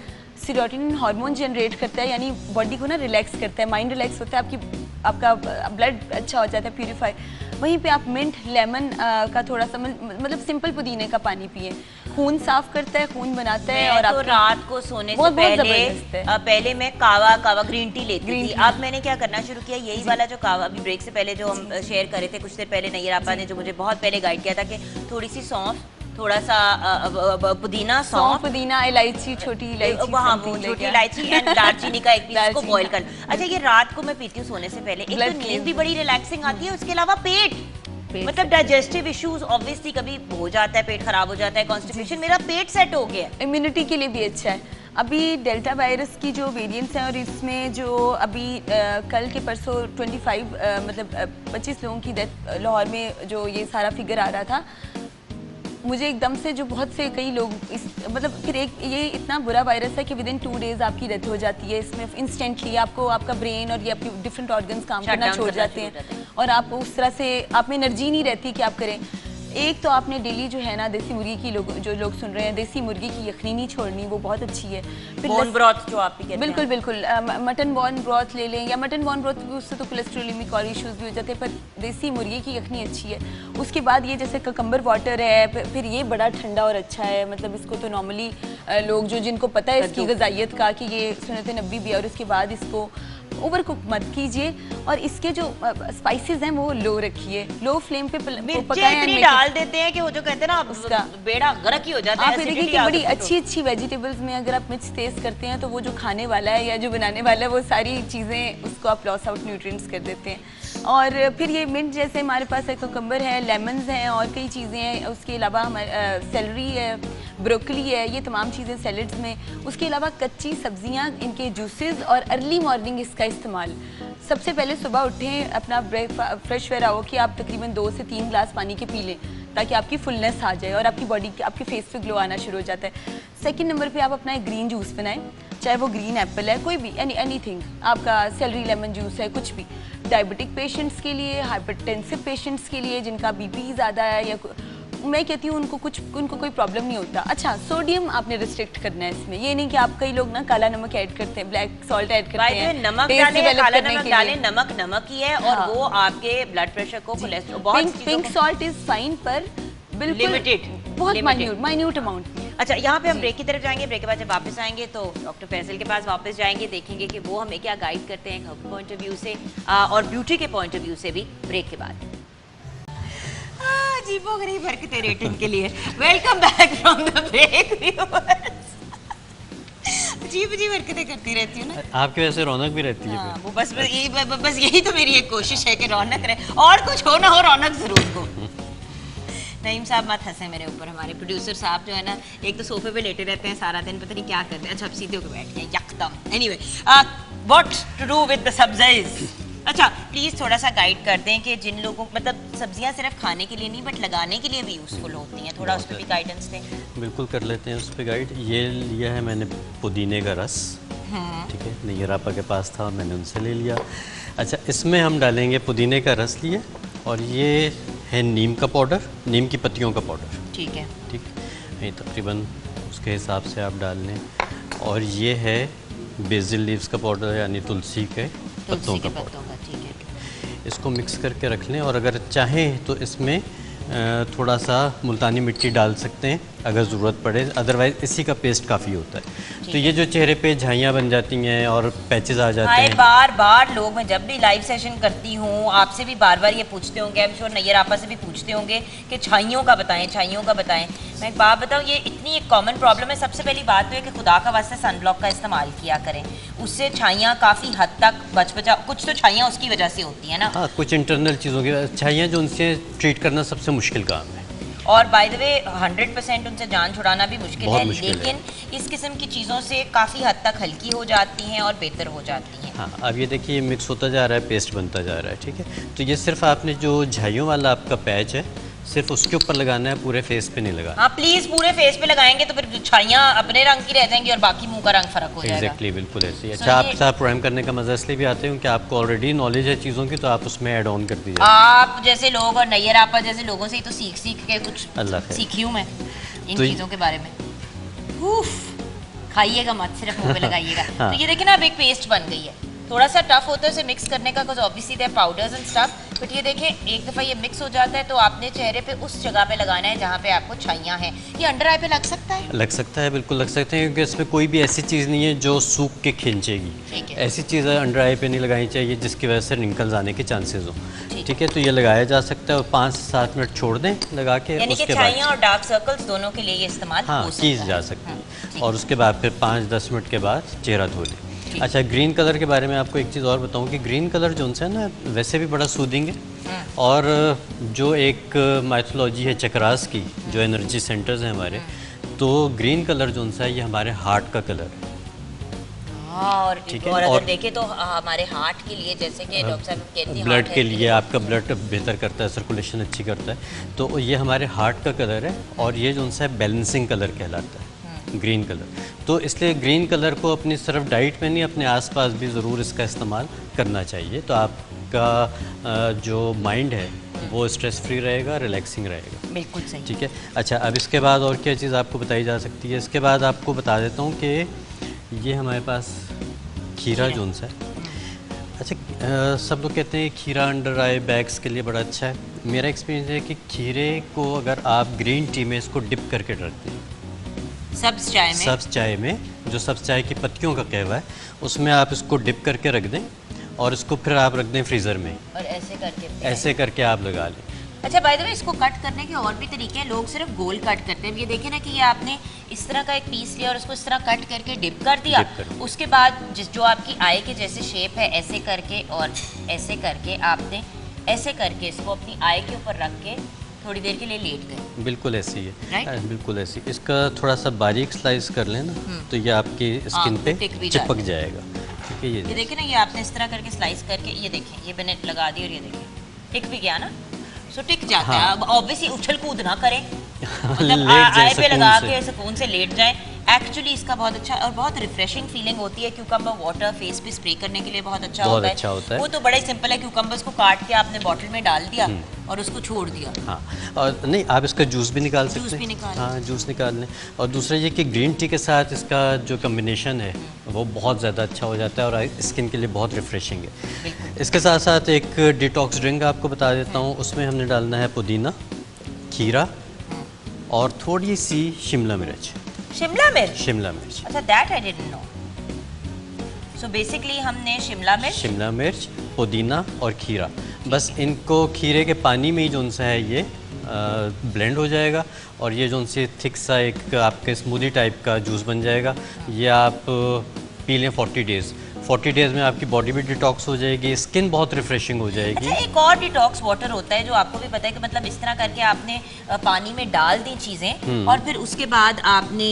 सीरोटोनिन हार्मोन जनरेट करता है, यानी बॉडी को ना रिलैक्स करता है, माइंड रिलैक्स होता है, आपका ब्लड अच्छा हो जाता है, प्यूरिफाई। वहीं पे आप मिंट लेमन का थोड़ा सा मतलब सिंपल पुदीने का पानी पिए, खून साफ करता है, खून बनाता है। और तो रात को सोने से पहले मैं कावा ग्रीन टी लेती थी। अब मैंने क्या करना शुरू किया, यही वाला जो कावा अभी ब्रेक से पहले जो हम शेयर कर रहे थे कुछ देर पहले, नैयर आपा ने जो मुझे बहुत पहले गाइड किया था कि थोड़ी सी सौंफ, थोड़ा सा पुदीना, सौंफ, पुदीना, इलायची, छोटी इलायची, वहाँ वो छोटी इलायची एंड दालचीनी का एक पीस को बॉईल कर। अच्छा, ये रात को मैं पीती हूँ सोने से पहले। एक तो नींद भी बड़ी रिलैक्सिंग आती है, उसके अलावा पेट मतलब डाइजेस्टिव इश्यूज ऑब्वियसली कभी हो जाता है, पेट खराब हो जाता है, कॉन्स्टिपेशन, मेरा पेट सेट हो गया। इम्यूनिटी के लिए भी अच्छा है। अभी डेल्टा वायरस की जो वेरिएंट्स हैं और इसमें जो अभी कल के परसों 25 लोगों की डेथ लाहौर में जो ये सारा फिगर आ रहा था, मुझे एकदम से जो बहुत से कई लोग इस मतलब फिर एक ये इतना बुरा वायरस है कि विद इन 2 डेज आपकी डेथ हो जाती है। इसमें इंस्टेंटली आपको आपका ब्रेन और ये आपकी डिफरेंट ऑर्गन्स काम करना छोड़ जाते हैं और आप उस तरह से आप में एनर्जी नहीं रहती कि आप करें। एक तो आपने डेली जो है ना देसी मुर्गी की जो लोग सुन रहे हैं, देसी मुर्गी की यखनी नहीं छोड़नी, वो बहुत अच्छी है। फिर बोन ब्रॉथ जो आप भी कहते हैं, बिल्कुल बिल्कुल, मटन बोन ब्रॉथ ले लें, या मटन बोन ब्रॉथ उससे तो कोलेस्ट्रोलिमिक और इश्यूज भी हो जाते हैं, पर देसी मुर्गी की यखनी अच्छी है। उसके बाद ये जैसे ककम्बर वाटर है, फिर ये बड़ा ठंडा और अच्छा है, मतलब इसको तो नॉर्मली लोग जो जिनको पता है इसकी ग़िज़ाइयत का कि ये सुन्नत नबी भी है, और उसके बाद इसको ओवर कुक मत कीजिए और इसके जो स्पाइसेस हैं वो लो रखिए, लो फ्लेम पे पकाएं। डाल देते हैं कि वो जो कहते हैं ना उसका बेड़ा गर्क ही हो जाता है। आप देखिए कि बड़ी अच्छी वेजिटेबल्स में अगर आप मिर्च तेज करते हैं तो वो जो खाने वाला है या जो बनाने वाला है वो सारी चीज़ें उसको आप लॉस आउट न्यूट्रिएंट्स कर देते हैं। और फिर ये मिंट जैसे हमारे पास है, कुकम्बर है, लेमन्स हैं और कई चीज़ें हैं। उसके अलावा हमारे सेलरी है, ब्रोकली है, ये तमाम चीज़ें सैलड्स में। उसके अलावा कच्ची सब्जियां, इनके जूसेस और अर्ली मॉर्निंग इसका इस्तेमाल। सबसे पहले सुबह उठें, अपना फ्रेश वेयर आओ कि आप तकरीबन 2 से 3 गिलास पानी के पी लें ताकि आपकी फुलनेस आ जाए और आपकी बॉडी, आपके फेस पे ग्लो आना शुरू हो जाता है। सेकंड नंबर पे आप अपना एक ग्रीन जूस बनाएं, चाहे वो ग्रीन एप्पल है, कोई भी एनीथिंग, आपका सेलरी लेमन जूस है, कुछ भी। डायबिटिक पेशेंट्स के लिए, हाइपरटेंसिव पेशेंट्स के लिए जिनका बीपी ज़्यादा है, या मैं कहती हूँ उनको कोई प्रॉब्लम नहीं होता। अच्छा, सोडियम आपने रिस्ट्रिक्ट करना है इसमें, ये नहीं कि आप, कई लोग ना काला नमक ऐड करते हैं, ब्लैक सॉल्ट ऐड करते हैं, नमक डालें, काला नमक डालें, नमक नमक ही है और वो आपके ब्लड प्रेशर को, कोलेस्ट्रॉल, बहुत पिंक सॉल्ट इज फाइन, पर बिल्कुल लिमिटेड, बहुत माइन्यूट अमाउंट। अच्छा, यहाँ पे हम ब्रेक की तरफ जाएंगे। ब्रेक के बाद जब वापस आएंगे तो डॉक्टर फैसल के पास वापस जाएंगे, देखेंगे कि वो हमें क्या गाइड करते हैं हेल्थ पॉइंट ऑफ व्यू से और ब्यूटी के पॉइंट ऑफ व्यू से भी। ब्रेक के बाद अजीबोगरीब हरकतें रेटिंग के लिए welcome back from the break. अजीब अजीब हरकतें करती रहती हूँ ना, आपकी वजह से रौनक भी रहती है। वो बस यही तो मेरी एक कोशिश है कि रौनक रहे, और कुछ हो ना हो रौनक जरूर हो। नईम साहब मत हंसे मेरे ऊपर, हमारे प्रोड्यूसर साहब जो है ना, एक तो सोफे पे लेटे रहते हैं सारा दिन, पता नहीं क्या करते हैं। अच्छा, अब सीधे होकर बैठ गए यकदम। Anyway, what to do with the sabzis. अच्छा, प्लीज थोड़ा सा गाइड कर दें कि जिन लोगों, मतलब सब्जियां सिर्फ खाने के लिए नहीं बट लगाने के लिए भी यूजफुल होती हैं, थोड़ा उस पर भी गाइडेंस दें। बिल्कुल कर लेते हैं उस पर गाइड। ये लिया है मैंने पुदीने का रस, ठीक है, नैयरापा के पास था, मैंने उनसे ले लिया। अच्छा, इसमें हम डालेंगे पुदीने का रस लिए, और ये है नीम का पाउडर, नीम की पत्तियों का पाउडर, ठीक है, ठीक है, ये तकरीबन उसके हिसाब से आप डाल लें। और ये है बेसिल लीव्स का पाउडर, यानी तुलसी के पत्तों का पाउडर, ठीक है। इसको मिक्स करके रख लें। और अगर चाहें तो इसमें थोड़ा सा मुल्तानी मिट्टी डाल सकते हैं अगर ज़रूरत पड़े, अदरवाइज़ इसी का पेस्ट काफ़ी होता है। तो ये जो चेहरे पे झाइयाँ बन जाती हैं और पैचेस आ जाते हैं, बार बार लोग, मैं जब भी लाइव सेशन करती हूँ आपसे भी बार बार ये पूछते होंगे, आई एम श्योर नैयर आपा से भी पूछते होंगे कि छाइयों का बताएं, छाइयों का बताएं। मैं एक बात बताऊँ, ये इतनी एक कॉमन प्रॉब्लम है। सबसे पहली बात तो है कि खुदा का वास्ते सनब्लॉक का इस्तेमाल किया करें, उससे छाइयाँ काफ़ी हद तक बचा, कुछ तो छाइयाँ उसकी वजह से होती है ना। हाँ, कुछ इंटरनल चीज़ों की छाइयाँ जो उनसे ट्रीट करना सबसे मुश्किल काम है। और बाय द वे 100% उनसे जान छुड़ाना भी मुश्किल है, लेकिन इस किस्म की चीज़ों से काफ़ी हद तक हल्की हो जाती हैं और बेहतर हो जाती हैं। हाँ, अब ये देखिए मिक्स होता जा रहा है, पेस्ट बनता जा रहा है, ठीक है। तो ये सिर्फ आपने जो झाइयों वाला आपका पैच है सिर्फ उसके ऊपर लगाना है, पूरे फेस पे नहीं लगाना। हाँ प्लीज, पूरे फेस पे लगाएंगे तो फिर छाइयाँ अपने रंग की रह जाएंगी और बाकी मुंह का रंग फर्क हो जाएगा। एग्जैक्टली, बिल्कुल ऐसे ही। अच्छा, आपके साथ प्रोग्राम करने का मजा इसलिए भी आते हैं कि आपको ऑलरेडी नॉलेज है चीज़ों की, तो आप उसमें ऐड ऑन कर दीजिए। आप जैसे लोग और नैयर आपा जैसे लोगों से ही तो सीख के कुछ सीखी हूँ मैं इन चीज़ों के बारे में। खाइएगा मत, सिर्फ मुंह पे लगाइएगा। तो ये देखिए ना, अब एक पेस्ट बन गई है। थोड़ा सा टफ होता है उसे मिक्स करने का, because obviously they powders and stuff, but ये देखें एक दफ़ा ये मिक्स हो जाता है तो आपने चेहरे पे उस जगह पे लगाना है जहाँ पे आपको छाइयाँ हैं। ये अंडर आई पे लग सकता है? लग सकता है, बिल्कुल लग सकते हैं, क्योंकि इसमें कोई भी ऐसी चीज़ नहीं है जो सूख के खिंचेगी। ऐसी चीज़ अंडर आई पे नहीं लगानी चाहिए जिसकी वजह से रिंकल्स आने के चांसेस हो, ठीक है। तो ये लगाया जा सकता है और 5 से 7 मिनट छोड़ दें लगा के, यानी कि छाइयाँ और डार्क सर्कल्स दोनों के लिए ये इस्तेमाल हो सकता है। की जा सकती है। और उसके बाद फिर 5-10 मिनट के बाद चेहरा धो लें। अच्छा, ग्रीन कलर के बारे में आपको एक चीज़ और बताऊं कि ग्रीन कलर जो है ना, वैसे भी बड़ा सूदिंग है, और जो एक माइथोलॉजी है चक्रास की, जो एनर्जी सेंटर्स हैं हमारे, तो ग्रीन कलर जो है ये हमारे हार्ट का कलर है। और अगर देखें तो हमारे हार्ट के लिए, जैसे कि डॉक्टर साहब कहते हैं, ब्लड के लिए आपका ब्लड बेहतर करता है, सर्कुलेशन अच्छी करता है, तो ये हमारे हार्ट का कलर है, और ये जो है बैलेंसिंग कलर कहलाता है, ग्रीन कलर। तो इसलिए ग्रीन कलर को अपनी सिर्फ डाइट में नहीं, अपने आसपास भी ज़रूर इसका इस्तेमाल करना चाहिए, तो आपका जो माइंड है वो स्ट्रेस फ्री रहेगा, रिलैक्सिंग रहेगा। बिल्कुल सही, ठीक है। अच्छा, अब इसके बाद और क्या चीज़ आपको बताई जा सकती है? इसके बाद आपको बता देता हूँ कि ये हमारे पास खीरा जोन सा है। अच्छा, सब लोग कहते हैं खीरा अंडर आई बैग्स के लिए बड़ा अच्छा है। मेरा एक्सपीरियंस है कि खीरे को अगर आप ग्रीन टी में इसको डिप करके रखते हैं, सब्ज़ चाय में, जो सब्ज़ चाय की पत्तियों का कहवा है, उसमें आप इसको डिप करके रख दें और इसको फिर आप रख दें फ्रीज़र में, और ऐसे करके आप लगा लें। अच्छा, बाय द वे इसको कट करने के और भी तरीके हैं। लोग सिर्फ गोल कट करते हैं। ये देखें ना कि ये आपने इस तरह का एक पीस लिया और उसको इस तरह कट करके डिप कर दिया, उसके बाद जो आपकी आई के जैसे शेप है, ऐसे करके और ऐसे करके आपने ऐसे करके इसको अपनी आई के ऊपर रख के थोड़ी देर के लिए लेट गए। बिल्कुल ऐसी है। Right? बिल्कुल ऐसी। इसका थोड़ा सा बारीक स्लाइस कर लें ना तो ये आपकी स्किन पे टिक भी चिपक जाता जाएगा। ठीक है, ये ये देखिए ना, ये आपने इस तरह करके स्लाइस करके ये देखें, ये मैंने लगा दी और ये देखें टिक भी गया ना, सो टिक जाता है। अब ऑब्वियसली उछल कूद ना करें, मतलब लेट जाए आए पे सुकून लगा से। के सुकून से लेट जाए। एक्चुअली इसका बहुत अच्छा और बहुत रिफ्रेशिंग फीलिंग होती है। क्यूकम्बर वाटर फेस पे स्प्रे करने के लिए बहुत अच्छा बहुत होता है। अच्छा होता है। वो तो बड़ा ही सिंपल है, क्यूकम्बर्स को काट के आपने बॉटल में डाल दिया और उसको छोड़ दिया। हाँ, और नहीं आप इसका जूस भी निकाल सकते हैं। जूस भी निकाल हाँ, जूस निकाल लें। और दूसरा ये कि ग्रीन टी के साथ इसका जो कम्बिनेशन है वो बहुत ज़्यादा अच्छा हो जाता है और स्किन के लिए बहुत रिफ्रेशिंग है। इसके साथ साथ एक डिटॉक्स ड्रिंक आपको बता देता हूँ। उसमें हमने डालना है पुदीना, खीरा और थोड़ी सी शिमला मिर्च। शिमला मिर्च? शिमला मिर्च, अच्छा, that I didn't know. So basically हमने शिमला मिर्च, पुदीना और खीरा, बस इनको खीरे के पानी में ही जो सा है ये ब्लेंड हो जाएगा और ये जो से थिक सा एक आपके स्मूदी टाइप का जूस बन जाएगा। ये आप पी लें 40 डेज़ में आपकी बॉडी भी डिटॉक्स हो जाएगी, स्किन बहुत रिफ्रेशिंग हो जाएगी। अच्छा, एक और डिटॉक्स वाटर होता है जो आपको भी पता है कि मतलब इस तरह करके आपने पानी में डाल दी चीज़ें और फिर उसके बाद आपने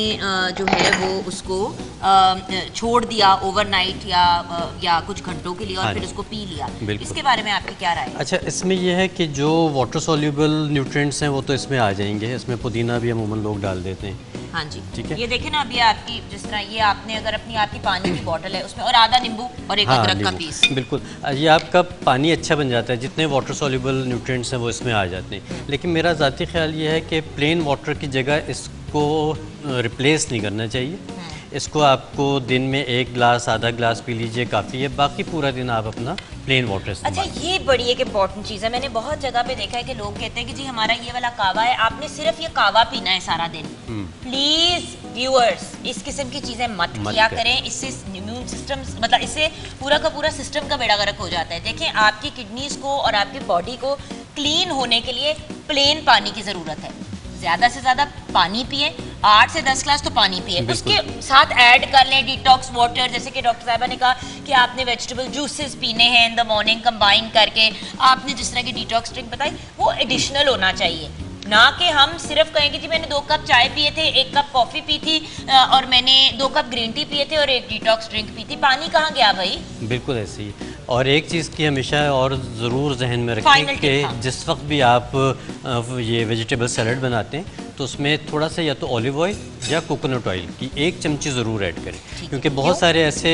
जो है वो उसको छोड़ दिया ओवरनाइट या कुछ घंटों के लिए और हाँ फिर जी, उसको पी लिया। बिल्कुल। इसके बारे में आपकी क्या राय है? अच्छा, इसमें यह है कि जो वाटर सॉल्युबल न्यूट्रिएंट्स हैं वो तो इसमें आ जाएंगे। इसमें पुदीना भी अमूमन लोग डाल देते हैं। हाँ जी, ठीक है। ये देखें ना, अभी आपकी जिस तरह ये आपने अगर अपनी आपकी पानी की बोतल है उसमें और आधा नींबू और एक अदरक का नींबू, पीस। बिल्कुल। ये आपका पानी अच्छा बन जाता है, जितने वाटर सॉल्युबल न्यूट्रिएंट्स हैं वो इसमें आ जाते हैं। लेकिन मेरा ज़ाती ख्याल ये है कि प्लेन वाटर की जगह इसको रिप्लेस नहीं करना चाहिए। इसको आपको दिन में 1 गिलास आधा गिलास पी लीजिए, काफ़ी है। बाकी पूरा दिन आप अपना प्लेन वाटर अच्छा, इस्तेमाल। ये बड़ी एक इम्पॉर्टेंट चीज़ है। मैंने बहुत जगह पे देखा है कि लोग कहते हैं कि जी हमारा ये वाला कावा है, आपने सिर्फ ये कावा पीना है सारा दिन। प्लीज व्यूअर्स, इस किस्म की चीज़ें मत किया करें। इससे इम्यून सिस्टम, मतलब इससे पूरा का पूरा सिस्टम का बेड़ा गर्क हो जाता है। देखें, आपकी किडनीज को और आपकी बॉडी को क्लीन होने के लिए प्लेन पानी की ज़रूरत है। ज़्यादा से ज़्यादा पानी पिए, 8 से 10 ग्लास तो पानी पिए। उसके साथ ऐड कर लें डिटॉक्स वाटर, जैसे कि डॉक्टर साहिबा ने कहा कि आपने वेजिटेबल जूसेस पीने हैं इन द मॉर्निंग, कंबाइन करके आपने जिस तरह की डिटॉक्स ड्रिंक बताई वो एडिशनल होना चाहिए। ना कि हम सिर्फ कहें कि जी मैंने 2 कप चाय पिए थे, 1 कप कॉफ़ी पी थी और मैंने 2 कप ग्रीन टी पिए थे और 1 डिटॉक्स ड्रिंक पी थी। पानी कहाँ गया भाई? बिल्कुल ऐसे ही। और एक चीज़ की हमेशा और ज़रूर जहन में रखें Final कि tip, हाँ। जिस वक्त भी आप ये वेजिटेबल सैलड बनाते हैं तो उसमें थोड़ा सा या तो ऑलिव ऑयल या कोकोनट ऑयल की 1 चमची ज़रूर ऐड करें, क्योंकि बहुत सारे ऐसे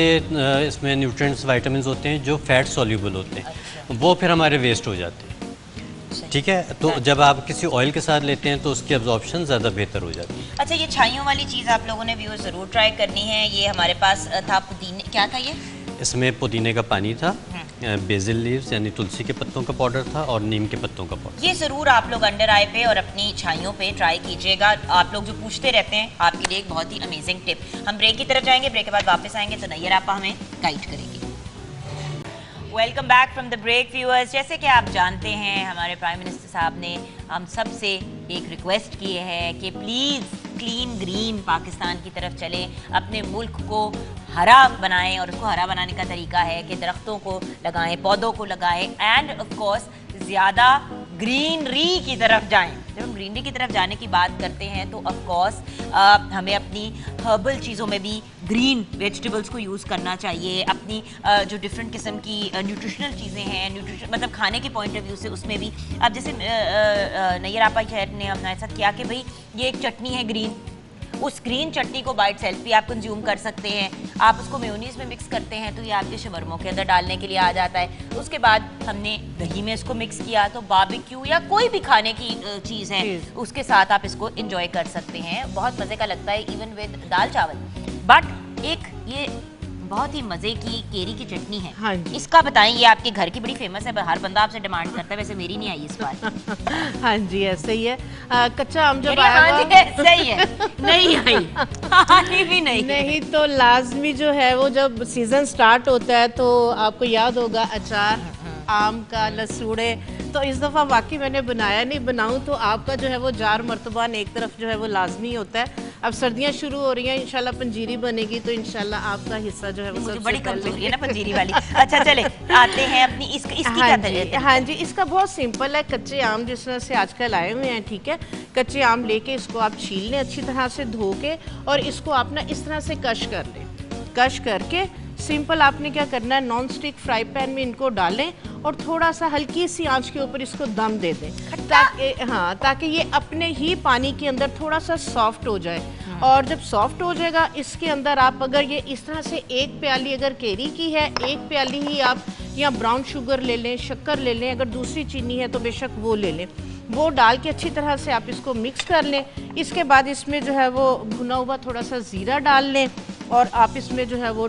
इसमें न्यूट्रिएंट्स वाइटामिन होते हैं जो फैट सॉल्युबल होते हैं। वो फिर हमारे वेस्ट हो जाते हैं। ठीक है, तो जब आप किसी ऑयल के साथ लेते हैं तो उसकी एब्जॉर्प्शन ज़्यादा बेहतर हो जाती है। अच्छा, ये छाइयों वाली चीज़ आप लोगों ने व्यूअर्स ज़रूर ट्राई करनी है। ये हमारे पास था पुदीने, क्या था ये? इसमें पुदीने का पानी था, बेसिल लीव्स यानी तुलसी के पत्तों का पाउडर था और नीम के पत्तों का पाउडर। ये ज़रूर आप लोग अंडर आई पे और अपनी छाइयों पे ट्राई कीजिएगा। आप लोग जो पूछते रहते हैं, आपके लिए एक बहुत ही अमेजिंग टिप। हम ब्रेक की तरफ जाएंगे, ब्रेक के बाद वापस आएंगे तो नैयर आपा हमें गाइड करेगी। Welcome back from the break viewers. जैसे कि आप जानते हैं, हमारे प्राइम मिनिस्टर साहब ने हम सब से एक रिक्वेस्ट की है कि प्लीज़ क्लीन ग्रीन पाकिस्तान की तरफ चलें, अपने मुल्क को हरा बनाएं और उसको हरा बनाने का तरीका है कि दरख्तों को लगाएं, पौधों को लगाएं एंड ऑफ कोर्स ज़्यादा ग्रीनरी की तरफ जाएं। जब हम ग्रीनरी की तरफ जाने की बात करते हैं तो ऑफ कोर्स हमें अपनी हर्बल चीज़ों में भी ग्रीन वेजिटेबल्स को यूज़ करना चाहिए। अपनी जो डिफरेंट किस्म की न्यूट्रिशनल चीज़ें हैं, न्यूट्रिशन मतलब खाने के पॉइंट ऑफ व्यू से, उसमें भी अब जैसे नैयर आपा खैर ने हमने ऐसा किया कि भाई ये एक चटनी है ग्रीन, उस ग्रीन चटनी को बाइट सेल्फ भी आप कंज्यूम कर सकते हैं। आप उसको मेयोनीज में मिक्स करते हैं तो ये आपके शवरमों के अंदर डालने के लिए आ जाता है। उसके बाद हमने दही में इसको मिक्स किया तो बारबेक्यू या कोई भी खाने की चीज़ है उसके साथ आप इसको इंजॉय कर सकते हैं। बहुत मज़े का लगता है इवन विद दाल चावल। बट एक ये बहुत ही मज़े की केरी की चटनी है। हाँ जी। इसका बताएं, ये आपके घर की बड़ी फेमस है, हर बंदा आपसे डिमांड करता है। वैसे मेरी नहीं आई इस बार। हाँ जी, ऐसे ही है। कच्चा आम जब मेरी हाँ आएगा जी ऐसा ही है, नहीं आई, आनी भी नहीं। नहीं तो लाजमी जो है वो जब सीजन स्टार्ट होता है तो आपको याद होगा अचार आम का, लसूड़े। तो इस दफ़ा वाकई मैंने बनाया नहीं, बनाऊं तो आपका जो है वो जार मर्तबान एक तरफ जो है वो लाजमी होता है। अब सर्दियाँ शुरू हो रही हैं, इंशाल्लाह पंजीरी बनेगी तो इंशाल्लाह आपका हिस्सा जो है वो मुझे सबसे बड़ी पहले। कमजोरी है ना पंजीरी वाली। अच्छा चले आते हैं अपनी इसकी क्या तरीका? हाँ जी, इसका बहुत सिंपल है। कच्चे आम जिस तरह से आजकल आए हुए हैं, ठीक है, कच्चे आम लेके इसको आप छील लें अच्छी तरह से धो के, और इसको आप ना इस तरह से कश कर लें। कश करके सिंपल आपने क्या करना है, नॉन स्टिक फ्राई पैन में इनको डालें और थोड़ा सा हल्की सी आंच के ऊपर इसको दम दे दें, ताकि ये अपने ही पानी के अंदर थोड़ा सा सॉफ्ट हो जाए। और जब सॉफ्ट हो जाएगा, इसके अंदर आप अगर ये इस तरह से एक प्याली अगर केरी की है, एक प्याली ही आप या ब्राउन शुगर ले लें, शक्कर ले लें, अगर दूसरी चीनी है तो बेशक वो ले लें। वो डाल के अच्छी तरह से आप इसको मिक्स कर लें। इसके बाद इसमें जो है वो भुना हुआ थोड़ा सा ज़ीरा डाल लें, और आप इसमें जो है वो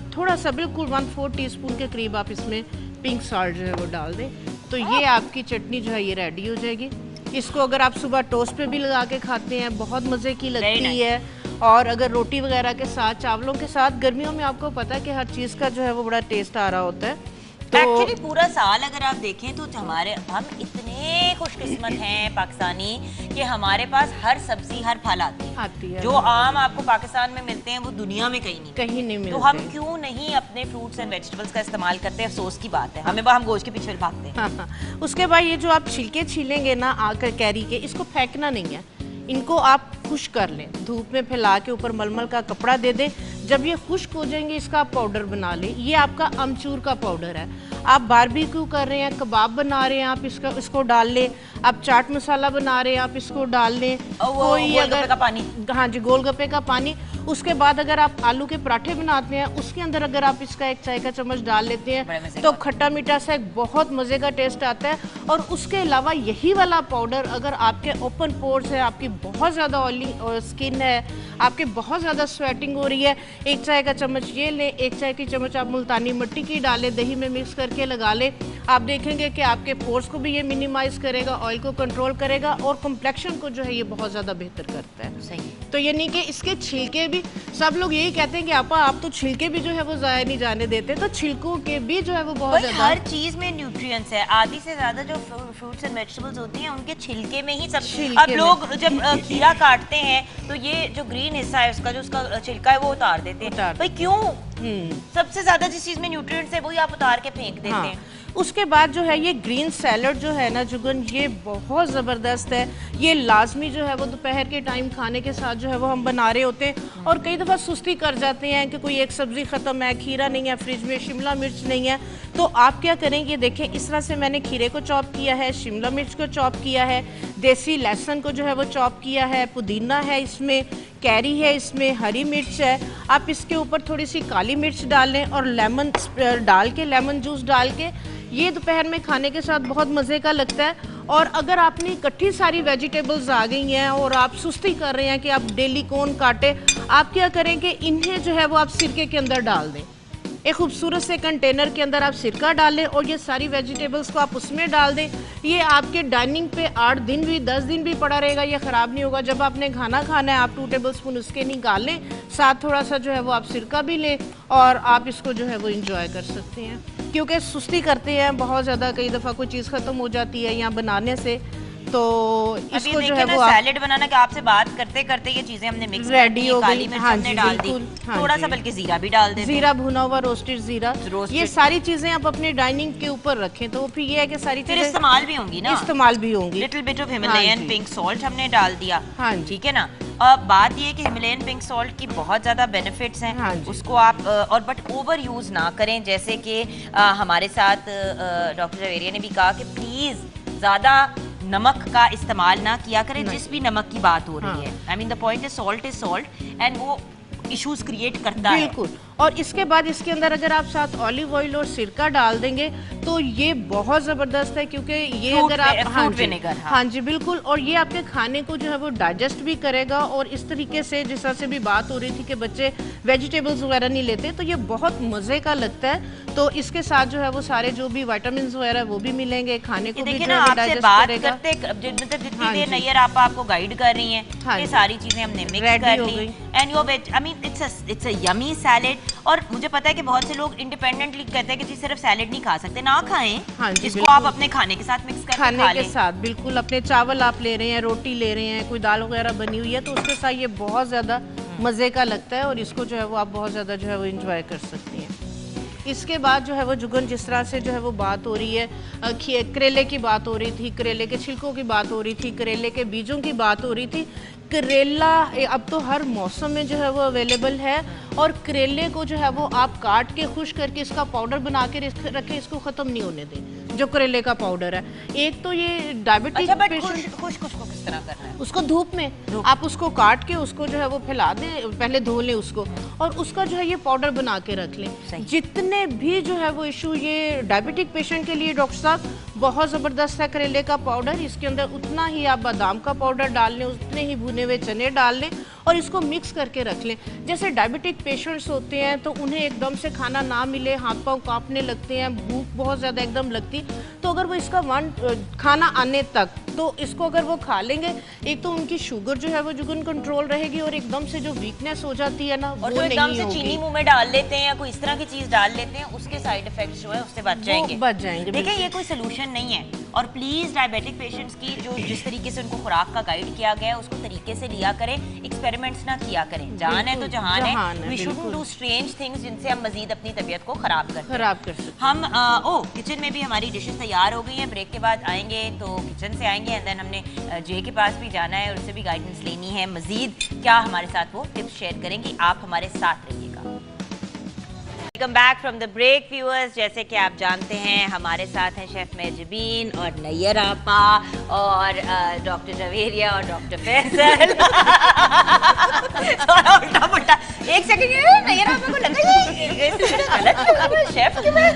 थोड़ा सा बिल्कुल 1/4 टीस्पून के करीब आप इसमें पिंक सॉल्ट जो है वो डाल दें। तो ये आपकी चटनी जो है ये रेडी हो जाएगी। इसको अगर आप सुबह टोस्ट पे भी लगा के खाते हैं, बहुत मज़े की लगती है। और अगर रोटी वगैरह के साथ, चावलों के साथ, गर्मियों में आपको पता है कि हर चीज़ का जो है वो बड़ा टेस्ट आ रहा होता है। तो एक्चुअली पूरा साल अगर आप देखें तो हम इतने खुशकिस्मत हैं पाकिस्तानी कि हमारे पास हर सब्जी हर फल आती है। जो आम आपको पाकिस्तान में मिलते हैं वो दुनिया में कहीं नहीं मिलते। तो हम क्यों नहीं अपने फ्रूट्स एंड वेजिटेबल्स का इस्तेमाल करते हैं? अफसोस की बात है, हम गोश्त के पीछे भागते हैं। हाँ। उसके बाद ये जो आप छिलके छीलेंगे ना आकर कैरी के, इसको फेंकना नहीं है, इनको आप खुश्क कर लें, धूप में फैला के ऊपर मलमल का कपड़ा दे दें। जब ये खुश्क हो जाएंगे, इसका आप पाउडर बना लें। ये आपका अमचूर का पाउडर है। आप बारबेक्यू कर रहे हैं, कबाब बना रहे हैं, आप इसको डाल लें। आप चाट मसाला बना रहे हैं, आप इसको डाल लें। कोई गोलगप्पे का पानी, हाँ जी, गोलगप्पे का पानी। उसके बाद अगर आप आलू के पराठे बनाते हैं, उसके अंदर अगर आप इसका 1 चाय का चम्मच डाल लेते हैं तो खट्टा मीठा सा एक बहुत मज़े का टेस्ट आता है। और उसके अलावा यही वाला पाउडर अगर आपके ओपन पोर्स है, आपकी बहुत ज़्यादा ऑयली स्किन है, आपके बहुत ज़्यादा स्वेटिंग हो रही है, 1 चाय का चम्मच ये लें, 1 चाय की चम्मच आप मुल्तानी मिट्टी की डालें, दही में मिक्स करके लगा लें। आप देखेंगे कि आपके पोर्स को भी ये मिनिमाइज करेगा, ऑयल को कंट्रोल करेगा, और कम्प्लेक्शन को जो है ये बहुत ज़्यादा बेहतर करता है। सही। तो यानी कि इसके छिलके भी, सब लोग यही कहते हैं कि आपा आप तो छिलके भी जो है वो ज़ाया नहीं जाने देते, तो छिलकों के भी जो है वो बहुत ज़्यादा, हर चीज में न्यूट्रिएंट्स है। आधी से ज्यादा जो फ्रूट्स एंड वेजिटेबल्स होती हैं उनके छिलके में ही सब। अब लोग जब खीरा काटते हैं तो ये जो ग्रीन हिस्सा है उसका, जो उसका छिलका है वो उतार देते हैं। भाई क्यों? सबसे ज्यादा जिस चीज में न्यूट्रिएंट्स है वही आप उतार के फेंक देते हैं। उसके बाद जो है ये ग्रीन सैलड जो है ना जुगन, ये बहुत ज़बरदस्त है। ये लाजमी जो है वो दोपहर के टाइम खाने के साथ जो है वो हम बना रहे होते हैं। और कई दफ़ा सुस्ती कर जाते हैं कि कोई एक सब्ज़ी ख़त्म है, खीरा नहीं है फ्रिज में, शिमला मिर्च नहीं है, तो आप क्या करेंगे, देखें इस तरह से मैंने खीरे को चॉप किया है, शिमला मिर्च को चॉप किया है, देसी लहसुन को जो है वो चॉप किया है, पुदीना है इसमें, कैरी है इसमें, हरी मिर्च है। आप इसके ऊपर थोड़ी सी काली मिर्च डाल लें और लेमन डाल के, लेमन जूस डाल के, ये दोपहर में खाने के साथ बहुत मज़े का लगता है। और अगर आपने इकट्ठी सारी वेजिटेबल्स आ गई हैं और आप सुस्ती कर रहे हैं कि आप डेली कौन काटे, आप क्या करें कि इन्हें जो है वो आप सिरके के अंदर डाल दें। एक खूबसूरत से कंटेनर के अंदर आप सिरका डालें और ये सारी वेजिटेबल्स को आप उसमें डाल दें। ये आपके डाइनिंग पे 8 दिन भी 10 दिन भी पड़ा रहेगा, ये ख़राब नहीं होगा। जब आपने खाना खाना है, आप 2 टेबलस्पून उसके निकाल लें, साथ थोड़ा सा जो है वो आप सिरका भी लें और आप इसको जो है वो इंजॉय कर सकते हैं। क्योंकि सुस्ती करते हैं बहुत ज़्यादा, कई दफ़ा कोई चीज़ ख़त्म हो जाती है यहाँ बनाने से, तो इसको जो है वो सैलेड बनाना कि आपसे बात करते करते ये चीजें हमने मिक्स रेडी हो गई, काली मिर्च हमने डाल दी, थोड़ा सा बल्कि जीरा भी डाल दें, जीरा भुना हुआ रोस्टेड जीरा, ये सारी चीजें आप अपने डाइनिंग के ऊपर रखें तो फिर ये है कि सारी चीजें इस्तेमाल भी होंगी ना, इस्तेमाल भी होंगी। Little bit of Himalayan pink salt हमने डाल दिया, हाँ ठीक है ना। अब बात ये है कि हिमालयन पिंक सॉल्ट की बहुत ज़्यादा बेनिफिट्स हैं, हाँ उसको आप और बट ओवर यूज़ ना करें। जैसे कि हमारे साथ डॉक्टर जवेरिया ने भी कहा कि प्लीज़ ज़्यादा नमक का इस्तेमाल ना किया करें जिस भी नमक की बात हो रही है। I mean the point is salt and वो इश्यूज क्रिएट करता है बिल्कुल। और इसके बाद इसके अंदर अगर आप साथ ऑलिव ऑयल और सिरका डाल देंगे तो ये बहुत ज़बरदस्त है, क्योंकि ये अगर आप हाँ जी बिल्कुल, और ये आपके खाने को जो है वो डाइजेस्ट भी करेगा। और इस तरीके से जिस तरह से भी बात हो रही थी कि बच्चे वेजिटेबल्स वगैरह नहीं लेते, तो ये बहुत मज़े का लगता है। तो इसके साथ जो है वो सारे जो भी विटामिन वगैरह वो भी मिलेंगे, खाने को भी जो है डाइजेस्ट करेगा। मतलब जितनी देर नैयर आपको गाइड कर रही हैं, ये सारी चीजें हमने मिक्स कर ली and your veg, I mean it's a yummy salad. और मुझे पता है कि बहुत से लोग इंडिपेंडेंटली कहते हैं कि जी सिर्फ सैलेड नहीं खा सकते, ना खाएं, हाँ जी, इसको बिल्कुल। आप अपने खाने के साथ मिक्स करके खा खाने के लें। साथ बिल्कुल, अपने चावल आप ले रहे हैं, रोटी ले रहे हैं, कोई दाल वगैरह बनी हुई है तो उसके साथ ये बहुत ज़्यादा मज़े का लगता है और इसको जो है वो आप बहुत ज़्यादा जो है वो इंजॉय कर सकती हैं। इसके बाद जो है वो जुगन, जिस तरह से जो है वो बात हो रही है, करेले की बात हो रही थी, करेले के छिलकों की बात हो रही थी, करेले के बीजों की बात हो रही थी। करेला अब तो हर मौसम में जो है वो अवेलेबल है और करेले को जो है वो आप काट के खुश करके इसका पाउडर बना के रखें, इसको ख़त्म नहीं होने दें जो करेले का पाउडर है। एक तो ये डायबिटीज अच्छा, बट पेशेंट, खुश को किस तरह करना है? उसको धूप में आप उसको काट के उसको जो है वो फैला दें, पहले धो लें उसको और उसका जो है ये पाउडर बना के रख लें। जितने भी जो है वो इशू ये डायबिटिक पेशेंट के लिए डॉक्टर साहब बहुत ज़बरदस्त है करेले का पाउडर। इसके अंदर उतना ही आप बादाम का पाउडर डाल लें, उतने ही भुने हुए चने डाल लें और इसको मिक्स करके रख लें। जैसे डायबिटिक पेशेंट्स होते हैं तो उन्हें एकदम से खाना ना मिले, हाथ पाँव कांपने लगते हैं, भूख बहुत ज़्यादा एकदम लगती, तो अगर वो इसका खाना आने तक तो इसको अगर वो खा लेंगे, एक तो उनकी शुगर जो है वो जुगन कंट्रोल रहेगी और एकदम से जो वीकनेस हो जाती है ना और वो जो एकदम नहीं से होगी। चीनी मुंह में डाल लेते हैं या कोई इस तरह की चीज डाल लेते हैं, उसके साइड इफेक्ट्स जो है उससे बच जाएंगे। बच जाएंगे, देखिए बिल्कुल। ये कोई सोल्यूशन नहीं है और प्लीज डायबिटिक पेशेंट्स की जो जिस तरीके से उनको खुराक का गाइड किया गया है उसको तरीके से लिया करें, एक्सपेरिमेंट्स ना किया करें। जान है तो जहान है, we shouldn't do strange things जिनसे हम मजीद अपनी तबीयत को खराब कर सकते। हम किचन में भी हमारी डिशेस तैयार हो गई हैं। ब्रेक के बाद आएंगे तो किचन से आएंगे एंड देन हमने जे के पास भी जाना है और उससे भी गाइडेंस लेनी है। मजीद क्या हमारे साथ वो टिप्स शेयर करेंगी, आप हमारे साथ रहिएगा। Welcome back from the break viewers. जैसे कि आप जानते हैं हमारे साथ हैं शेफ मेजबीन और नैयर आपा और डॉक्टर जवेरिया और डॉक्टर फैसल। थोड़ा उल्टा पुल्टा, एक सेकंड, नैयर आपा को लगा ये गलत शेफ की मैं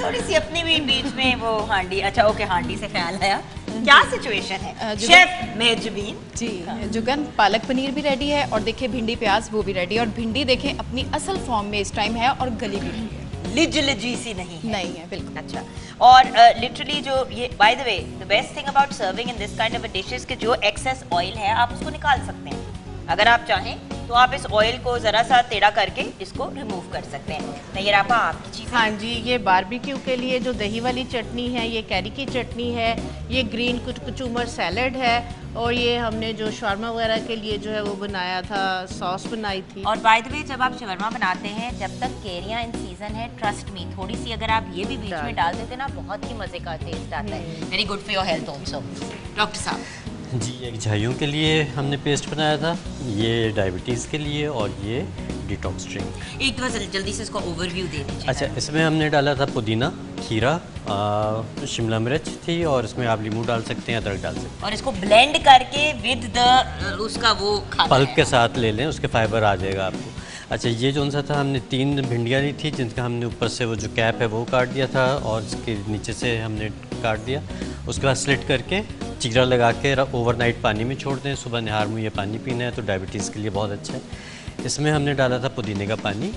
थोड़ी सी अपनी भी बीच में वो हांडी, अच्छा ओके हांडी से ख्याल आया। क्या सिचुएशन है शेफ मेजबीन? जी जुगन, पालक पनीर भी रेडी है और देखिए भिंडी प्याज वो भी रेडी है और भिंडी देखें अपनी असल फॉर्म में इस टाइम है और गली भी हुई है, लिजी सी नहीं है बिल्कुल। अच्छा, और लिटरली जो ये by the way the best thing about serving in this kind of a dishes के जो एक्सेस ऑयल है आप उसको निकाल सकते हैं। अगर आप चाहें तो आप इस ऑयल को जरा सा टेढ़ा करके इसको रिमूव कर सकते हैं। नैयर आपा आपकी चीज़। हाँ जी, ये बारबेक्यू के लिए जो दही वाली चटनी है, ये कैरी की चटनी है, ये ग्रीन कुचुमर सैलड है और ये हमने जो शवरमा वगैरह के लिए जो है वो बनाया था, सॉस बनाई थी। और बाय द वे जब आप शवरमा बनाते हैं, जब तक केरियां इन सीजन है, ट्रस्ट मी, थोड़ी सी अगर आप ये भी बीच में डाल देते ना, बहुत ही मजे का टेस्ट आता है। Very good for your health also. Doctor साहब जी, एक झाइयों के लिए हमने पेस्ट बनाया था, ये डायबिटीज़ के लिए और ये डिटॉक्स ड्रिंक। एक बार जल्दी से इसको ओवरव्यू दे दीजिए। अच्छा, इसमें हमने डाला था पुदीना, खीरा, शिमला मिर्च थी और इसमें आप लीमू डाल सकते हैं, अदरक डाल सकते हैं और इसको ब्लेंड करके विद द उसका वो खाना पल्प के साथ ले लें, उसके फाइबर आ जाएगा आपको। अच्छा, ये जो सा था हमने 3 भिंडियाँ ली थी जिनका हमने ऊपर से वो जो कैप है वो काट दिया था और इसके नीचे से हमने काट दिया, उसके बाद स्लिट करके चीरा लगा के ओवरनाइट पानी में छोड़ दें। सुबह निहार में ये पानी पीना है तो डायबिटीज़ के लिए बहुत अच्छा है। इसमें हमने डाला था पुदीने का पानी,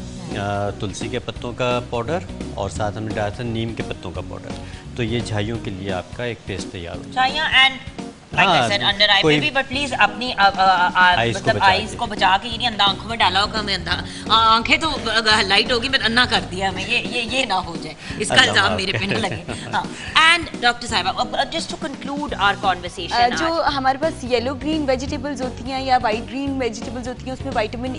तुलसी के पत्तों का पाउडर और साथ हमने डाला था नीम के पत्तों का पाउडर। तो ये झाइयों के लिए आपका एक पेस्ट तैयार हो चाहिए एंड अंडर आई पे भी, बट प्लीज अपनी मतलब आईज को बचा के, ये नहीं अंधा आंखों में डाला होगा, हमें अंधा आंखें तो लाइट होगी पर अन्ना कर दिया हमें, ये ना हो जाए, इसका इल्जाम मेरे पे न लगे। हाँ, एंड डॉक्टर साहिबा just to conclude our conversation, जो हमारे पास येलो ग्रीन वेजिटेबल्स होती हैं या वाइट ग्रीन वेजिटेबल्स होती हैं उसमें विटामिन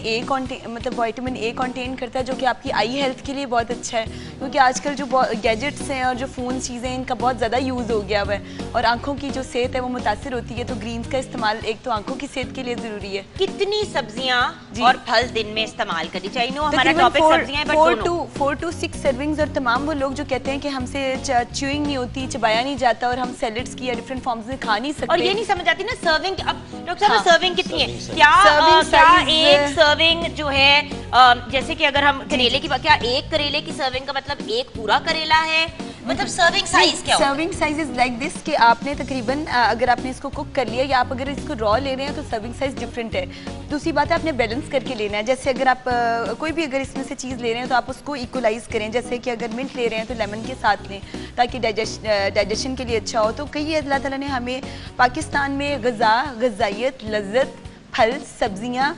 ए कंटेन करता है जो कि आपकी आई हेल्थ के लिए बहुत अच्छा है, क्योंकि आजकल जो गैजेट्स हैं और जो फ़ोन चीज़ें हैं इनका बहुत ज़्यादा यूज़ हो गया हुआ है और आंखों की जो सेहत है वो मुतासिर होती है, तो ग्रीन्स का इस्तेमाल एक तो आंखों की सेहत के लिए ज़रूरी है। कितनी सब्जियां और फल दिन में इस्तेमाल करनी चाहिए? नो हमारा टॉपिक सब्जियां है, बट 4 to 6 सर्विंग्स और तमाम वो लोग जो कहते हैं कि हमसे च्यूइंग नहीं होती, चबाया नहीं जाता और हम सैलेड्स की या डिफरेंट फॉर्म्स में खा नहीं सकते, और ये नहीं समझ आती ना सर्विंग। अब डॉक्टर साहब हाँ, सर्विंग कितनी है? क्या एक सर्विंग जो है, जैसे कि अगर हम करेले की, क्या एक करेले की सर्विंग का मतलब एक पूरा करेला है? मतलब सर्विंग साइज क्या होता है? Serving size is like this कि आपने तकरीबन अगर आपने इसको कुक कर लिया या आप अगर इसको रॉ ले रहे हैं तो सर्विंग साइज डिफरेंट है। दूसरी बात है आपने बैलेंस करके लेना है, जैसे अगर आप कोई भी अगर इसमें से चीज़ ले रहे हैं तो आप उसको इक्वलाइज करें, जैसे कि अगर मिंट ले रहे हैं तो लेमन के साथ लें ताकि डाइजेशन के लिए अच्छा हो। तो कई अल्लाह ताला ने हमें पाकिस्तान में गज़ाइयत, लज्जत, फल, सब्जियाँ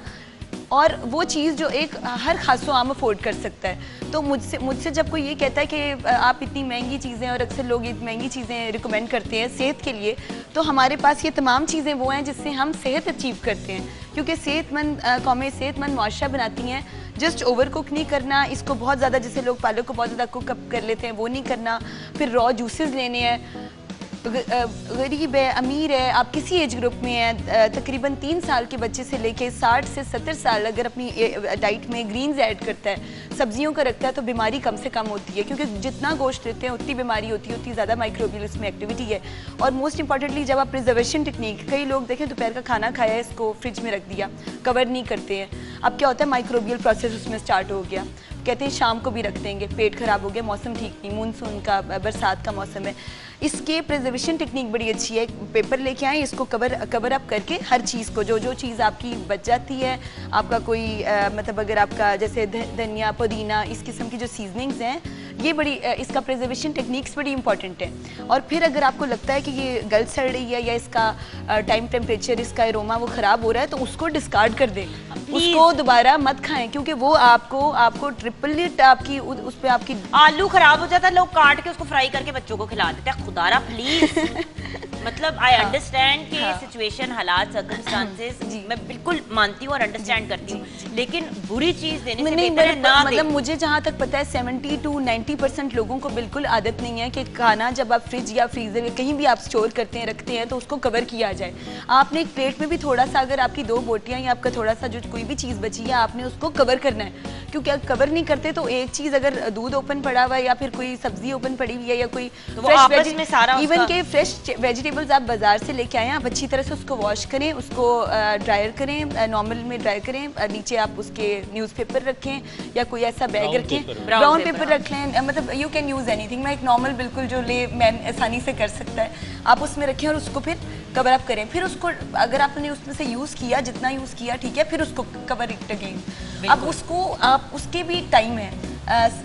और वो चीज़ जो एक हर खासो आम अफोर्ड कर सकता है। तो मुझसे जब कोई ये कहता है कि आप इतनी महंगी चीज़ें, और अक्सर लोग इतनी महंगी चीज़ें रिकमेंड करते हैं सेहत के लिए, तो हमारे पास ये तमाम चीज़ें वो हैं जिससे हम सेहत अचीव करते हैं, क्योंकि सेहतमंद कौमें सेहतमंद मुआशरा बनाती हैं। जस्ट ओवर कुक नहीं करना इसको, बहुत ज़्यादा जैसे लोग पालक को बहुत ज़्यादा कुक अप कर लेते हैं वो नहीं करना। फिर रॉ जूसेस लेने हैं। गरीब है, अमीर है, आप किसी एज ग्रुप में हैं, तकरीबन 3 साल के बच्चे से लेके 60 से 70 साल अगर अपनी डाइट में ग्रीन्स ऐड करता है, सब्जियों का रखता है, तो बीमारी कम से कम होती है, क्योंकि जितना गोश्त लेते हैं उतनी बीमारी होती है, उतनी ज़्यादा माइक्रोबियल इसमें एक्टिविटी है। और मोस्ट इंपॉर्टेंटली जब आप प्रिजर्वेशन टेक्निक, कई लोग देखें दोपहर का खाना खाया है, इसको फ्रिज में रख दिया, कवर नहीं करते हैं, अब क्या होता है माइक्रोबियल प्रोसेस उसमें स्टार्ट हो गया, कहते हैं शाम को भी रख देंगे, पेट खराब हो गया, मौसम ठीक नहीं, मानसून का बरसात का मौसम है। इसके प्रिजर्वेशन टेक्निक बड़ी अच्छी है, पेपर लेके आए, इसको कवर अप करके हर चीज़ को, जो चीज़ आपकी बच जाती है, आपका कोई मतलब अगर आपका जैसे धनिया पुदीना इस किस्म की जो सीजनिंग्स हैं, ये बड़ी इसका प्रिजर्वेशन टेक्निक्स बड़ी इंपॉर्टेंट है। और फिर अगर आपको लगता है कि ये गल सड़ रही है या इसका टेम्परेचर, इसका एरोमा वो ख़राब हो रहा है, तो उसको डिस्कार्ड कर दें, उसको दोबारा मत खाएं, क्योंकि वो आपको ट्रिपलेट आपकी उस पर आपकी आलू खराब हो जाता है, लोग काट के उसको फ्राई करके बच्चों को खिला देते हैं। खुदारा प्लीज मतलब आई अंडरस्टैंड कि सिचुएशन, हालात, सर्कमस्टांसेस मैं बिल्कुल मानती हूँ और अंडरस्टैंड करती हूँ, लेकिन बुरी चीज देने से बेहतर है ना। मतलब मुझे जहाँ तक पता है 70 to 90% लोगों को बिल्कुल आदत नहीं है कि खाना जब आप फ्रिज या फ्रीजर कहीं भी आप स्टोर करते हैं, रखते हैं, तो उसको कवर किया जाए। आपने एक प्लेट में भी थोड़ा सा, अगर आपकी 2 बोटियाँ या आपका थोड़ा सा जो कोई भी चीज़ बची है, आपने उसको कवर करना है, क्योंकि अगर कवर नहीं करते तो एक चीज़, अगर दूध ओपन पड़ा हुआ है या फिर कोई सब्जी ओपन पड़ी हुई है या कोई फ्रेश में सारा इवन के फ्रेश वेजिटेबल्स आप बाजार से लेके आए, आप अच्छी तरह से उसको वॉश करें, उसको ड्रायर करें, नॉर्मल में ड्राई करें, नीचे आप उसके न्यूज़पेपर रखें या कोई ऐसा बैग रखें, ब्राउन पेपर रख लें, मतलब यू कैन यूज़ एनीथिंग। मैं एक नॉर्मल बिल्कुल जो मैन आसानी से कर सकता है, आप उसमें रखें और उसको फिर कवर अप करें। फिर उसको अगर आपने उसमें से यूज़ किया, जितना यूज़ किया ठीक है, फिर उसको कवर इट अगेन। अब उसको आप उसके भी टाइम है,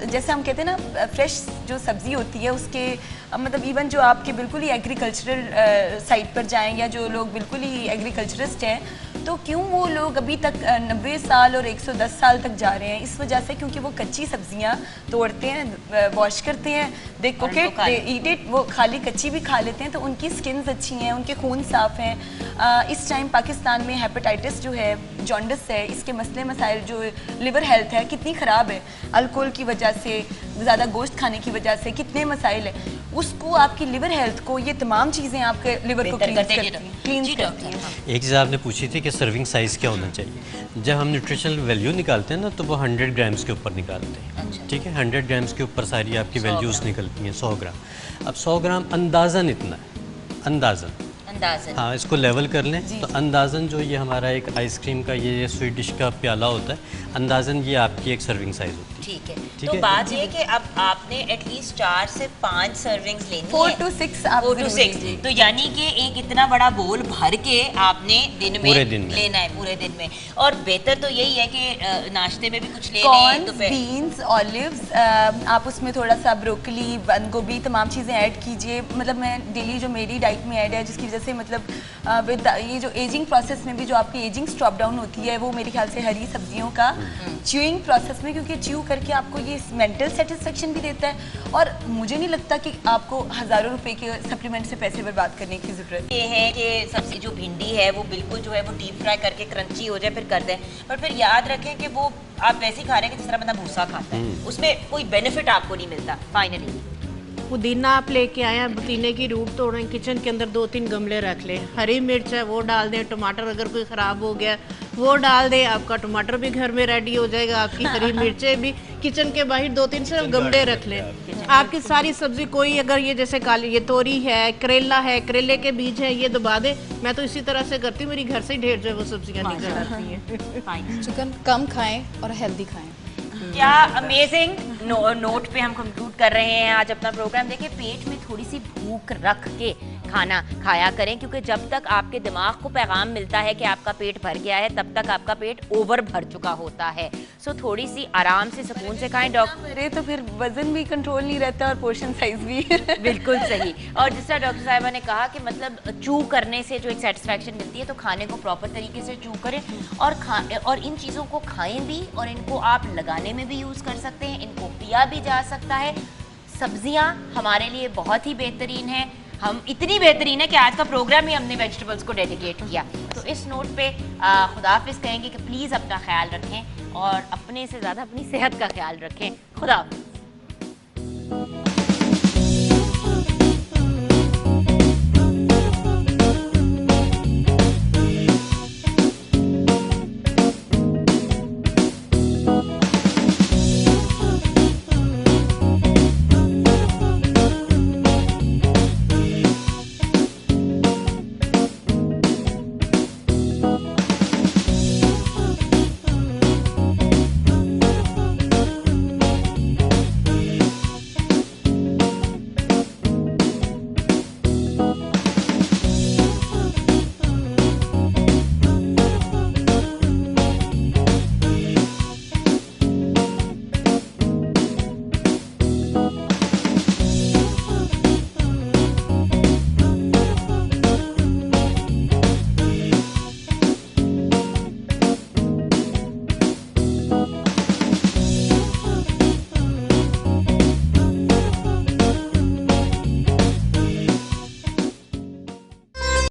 जैसे हम कहते हैं ना फ्रेश जो सब्ज़ी होती है उसके मतलब इवन जो आपके बिल्कुल ही एग्रीकल्चरल साइट पर जाएं या जो लोग बिल्कुल ही एग्रीकल्चरिस्ट हैं, तो क्यों वो लोग अभी तक 90 साल और 110 साल तक जा रहे हैं? इस वजह से क्योंकि वो कच्ची सब्जियां तोड़ते हैं, वॉश करते हैं, they cook it, they eat it, वो खाली कच्ची भी खा लेते हैं, तो उनकी स्किन्स अच्छी हैं, उनके खून साफ हैं। इस टाइम पाकिस्तान में हेपेटाइटिस जो है, जॉन्डिस है, इसके मसले मसाइल, जो लिवर हेल्थ है कितनी ख़राब है, अल्कोहल की वजह से, ज़्यादा गोश्त खाने की वजह से कितने मसाइल है, उसको आपकी लिवर हेल्थ को ये तमाम चीज़ें आपके लिवर को क्लीन करती हैं। एक चीज़ आपने पूछी थी कि सर्विंग साइज़ क्या होना चाहिए। जब हम न्यूट्रिशनल वैल्यू निकालते हैं ना, तो वो 100 ग्राम्स के ऊपर निकालते हैं, ठीक है, 100 ग्राम्स के ऊपर सारी आपकी वैल्यूज़ निकलती हैं। 100 ग्राम, अब 100 ग्राम अंदाज़न इतना है, अंदाज़न, हाँ, इसको लेवल कर लें तो अंदाज़न जो ये हमारा एक आइसक्रीम का ये स्वीट डिश का प्याला होता है, अंदाज़न ये आपकी एक सर्विंग साइज़ होती है। ठीक है, तो बात ये है कि अब आपने एटलीस्ट 4 से 5 सर्विंग्स लेनी है, 4 to 6 4 to 6, तो यानी कि एक इतना बड़ा बोल भर के आपने दिन में लेना है, पूरे दिन में। और बेहतर तो यही है कि नाश्ते में भी कुछ ले लें, तो बीन्स, ऑलिव्स, आप उसमें थोड़ा सा ब्रोकली, बंद गोभी, तमाम चीज़ें ऐड कीजिए। मतलब मैं डेली जो मेरी डाइट में ऐड है, जिसकी वजह से मतलब विद ये जो एजिंग प्रोसेस में भी जो आपकी एजिंग स्टॉप डाउन होती है, वो मेरे ख्याल से हरी सब्जियों का च्यूइंग प्रोसेस में, क्योंकि च्यू करके आपको ये मेंटल सेटिस्फेक्शन भी देता है, और मुझे नहीं लगता कि आपको हज़ारों रुपए के सप्लीमेंट से पैसे बर्बाद करने की ज़रूरत ये है कि सब्जी जो भिंडी है वो बिल्कुल जो है वो डीप फ्राई करके क्रंची हो जाए फिर कर दें, पर फिर याद रखें कि वो आप वैसे ही खा रहे हैं कि जिस तरह बंदा भूसा खाता है, उसमें कोई बेनिफिट आपको नहीं मिलता। फाइनली पुदीना आप लेके आए हैं, पुदीने की रूट तोड़ें, किचन के अंदर 2-3 गमले रख लें, हरी मिर्च है वो डाल दें, टमाटर अगर कोई ख़राब हो गया वो डाल दें, आपका टमाटर भी घर में रेडी हो जाएगा, आपकी हरी मिर्चें भी। किचन के बाहर 2-3 सिर्फ गमले रख लें, आपकी सारी सब्जी, कोई अगर ये जैसे काली ये तोरी है, करेला है, करेले के बीज है, ये दबा दे। मैं तो इसी तरह से करती हूँ, मेरी घर से ही ढेर जो है वो सब्जियाँ निकल आती हैं। चिकन कम खाएं और हेल्दी खाएं। क्या अमेजिंग नोट पे हम कंक्लूड कर रहे हैं आज अपना प्रोग्राम। देखिए, पेट में थोड़ी सी भूख रख के खाना खाया करें, क्योंकि जब तक आपके दिमाग को पैगाम मिलता है कि आपका पेट भर गया है तब तक आपका पेट ओवर भर चुका होता है। सो थोड़ी सी आराम से सुकून से खाएं। डॉक्टर तो फिर वजन भी कंट्रोल नहीं रहता और पोर्शन साइज भी। बिल्कुल सही। और जिस तरह डॉक्टर साहिबा ने कहा कि मतलब चू करने से जो एक सेटिस्फैक्शन मिलती है, तो खाने को प्रॉपर तरीके से चू करें और इन चीज़ों को खाएं भी, और इनको आप लगाने में भी यूज़ कर सकते हैं, इनको पिया भी जा सकता है। सब्जियां हमारे लिए बहुत ही बेहतरीन हैं, हम इतनी बेहतरीन है कि आज का प्रोग्राम ही हमने वेजिटेबल्स को डेडिकेट किया। तो इस नोट पे खुदाफिज कहेंगे कि प्लीज़ अपना ख्याल रखें और अपने से ज़्यादा अपनी सेहत का ख्याल रखें। खुदा।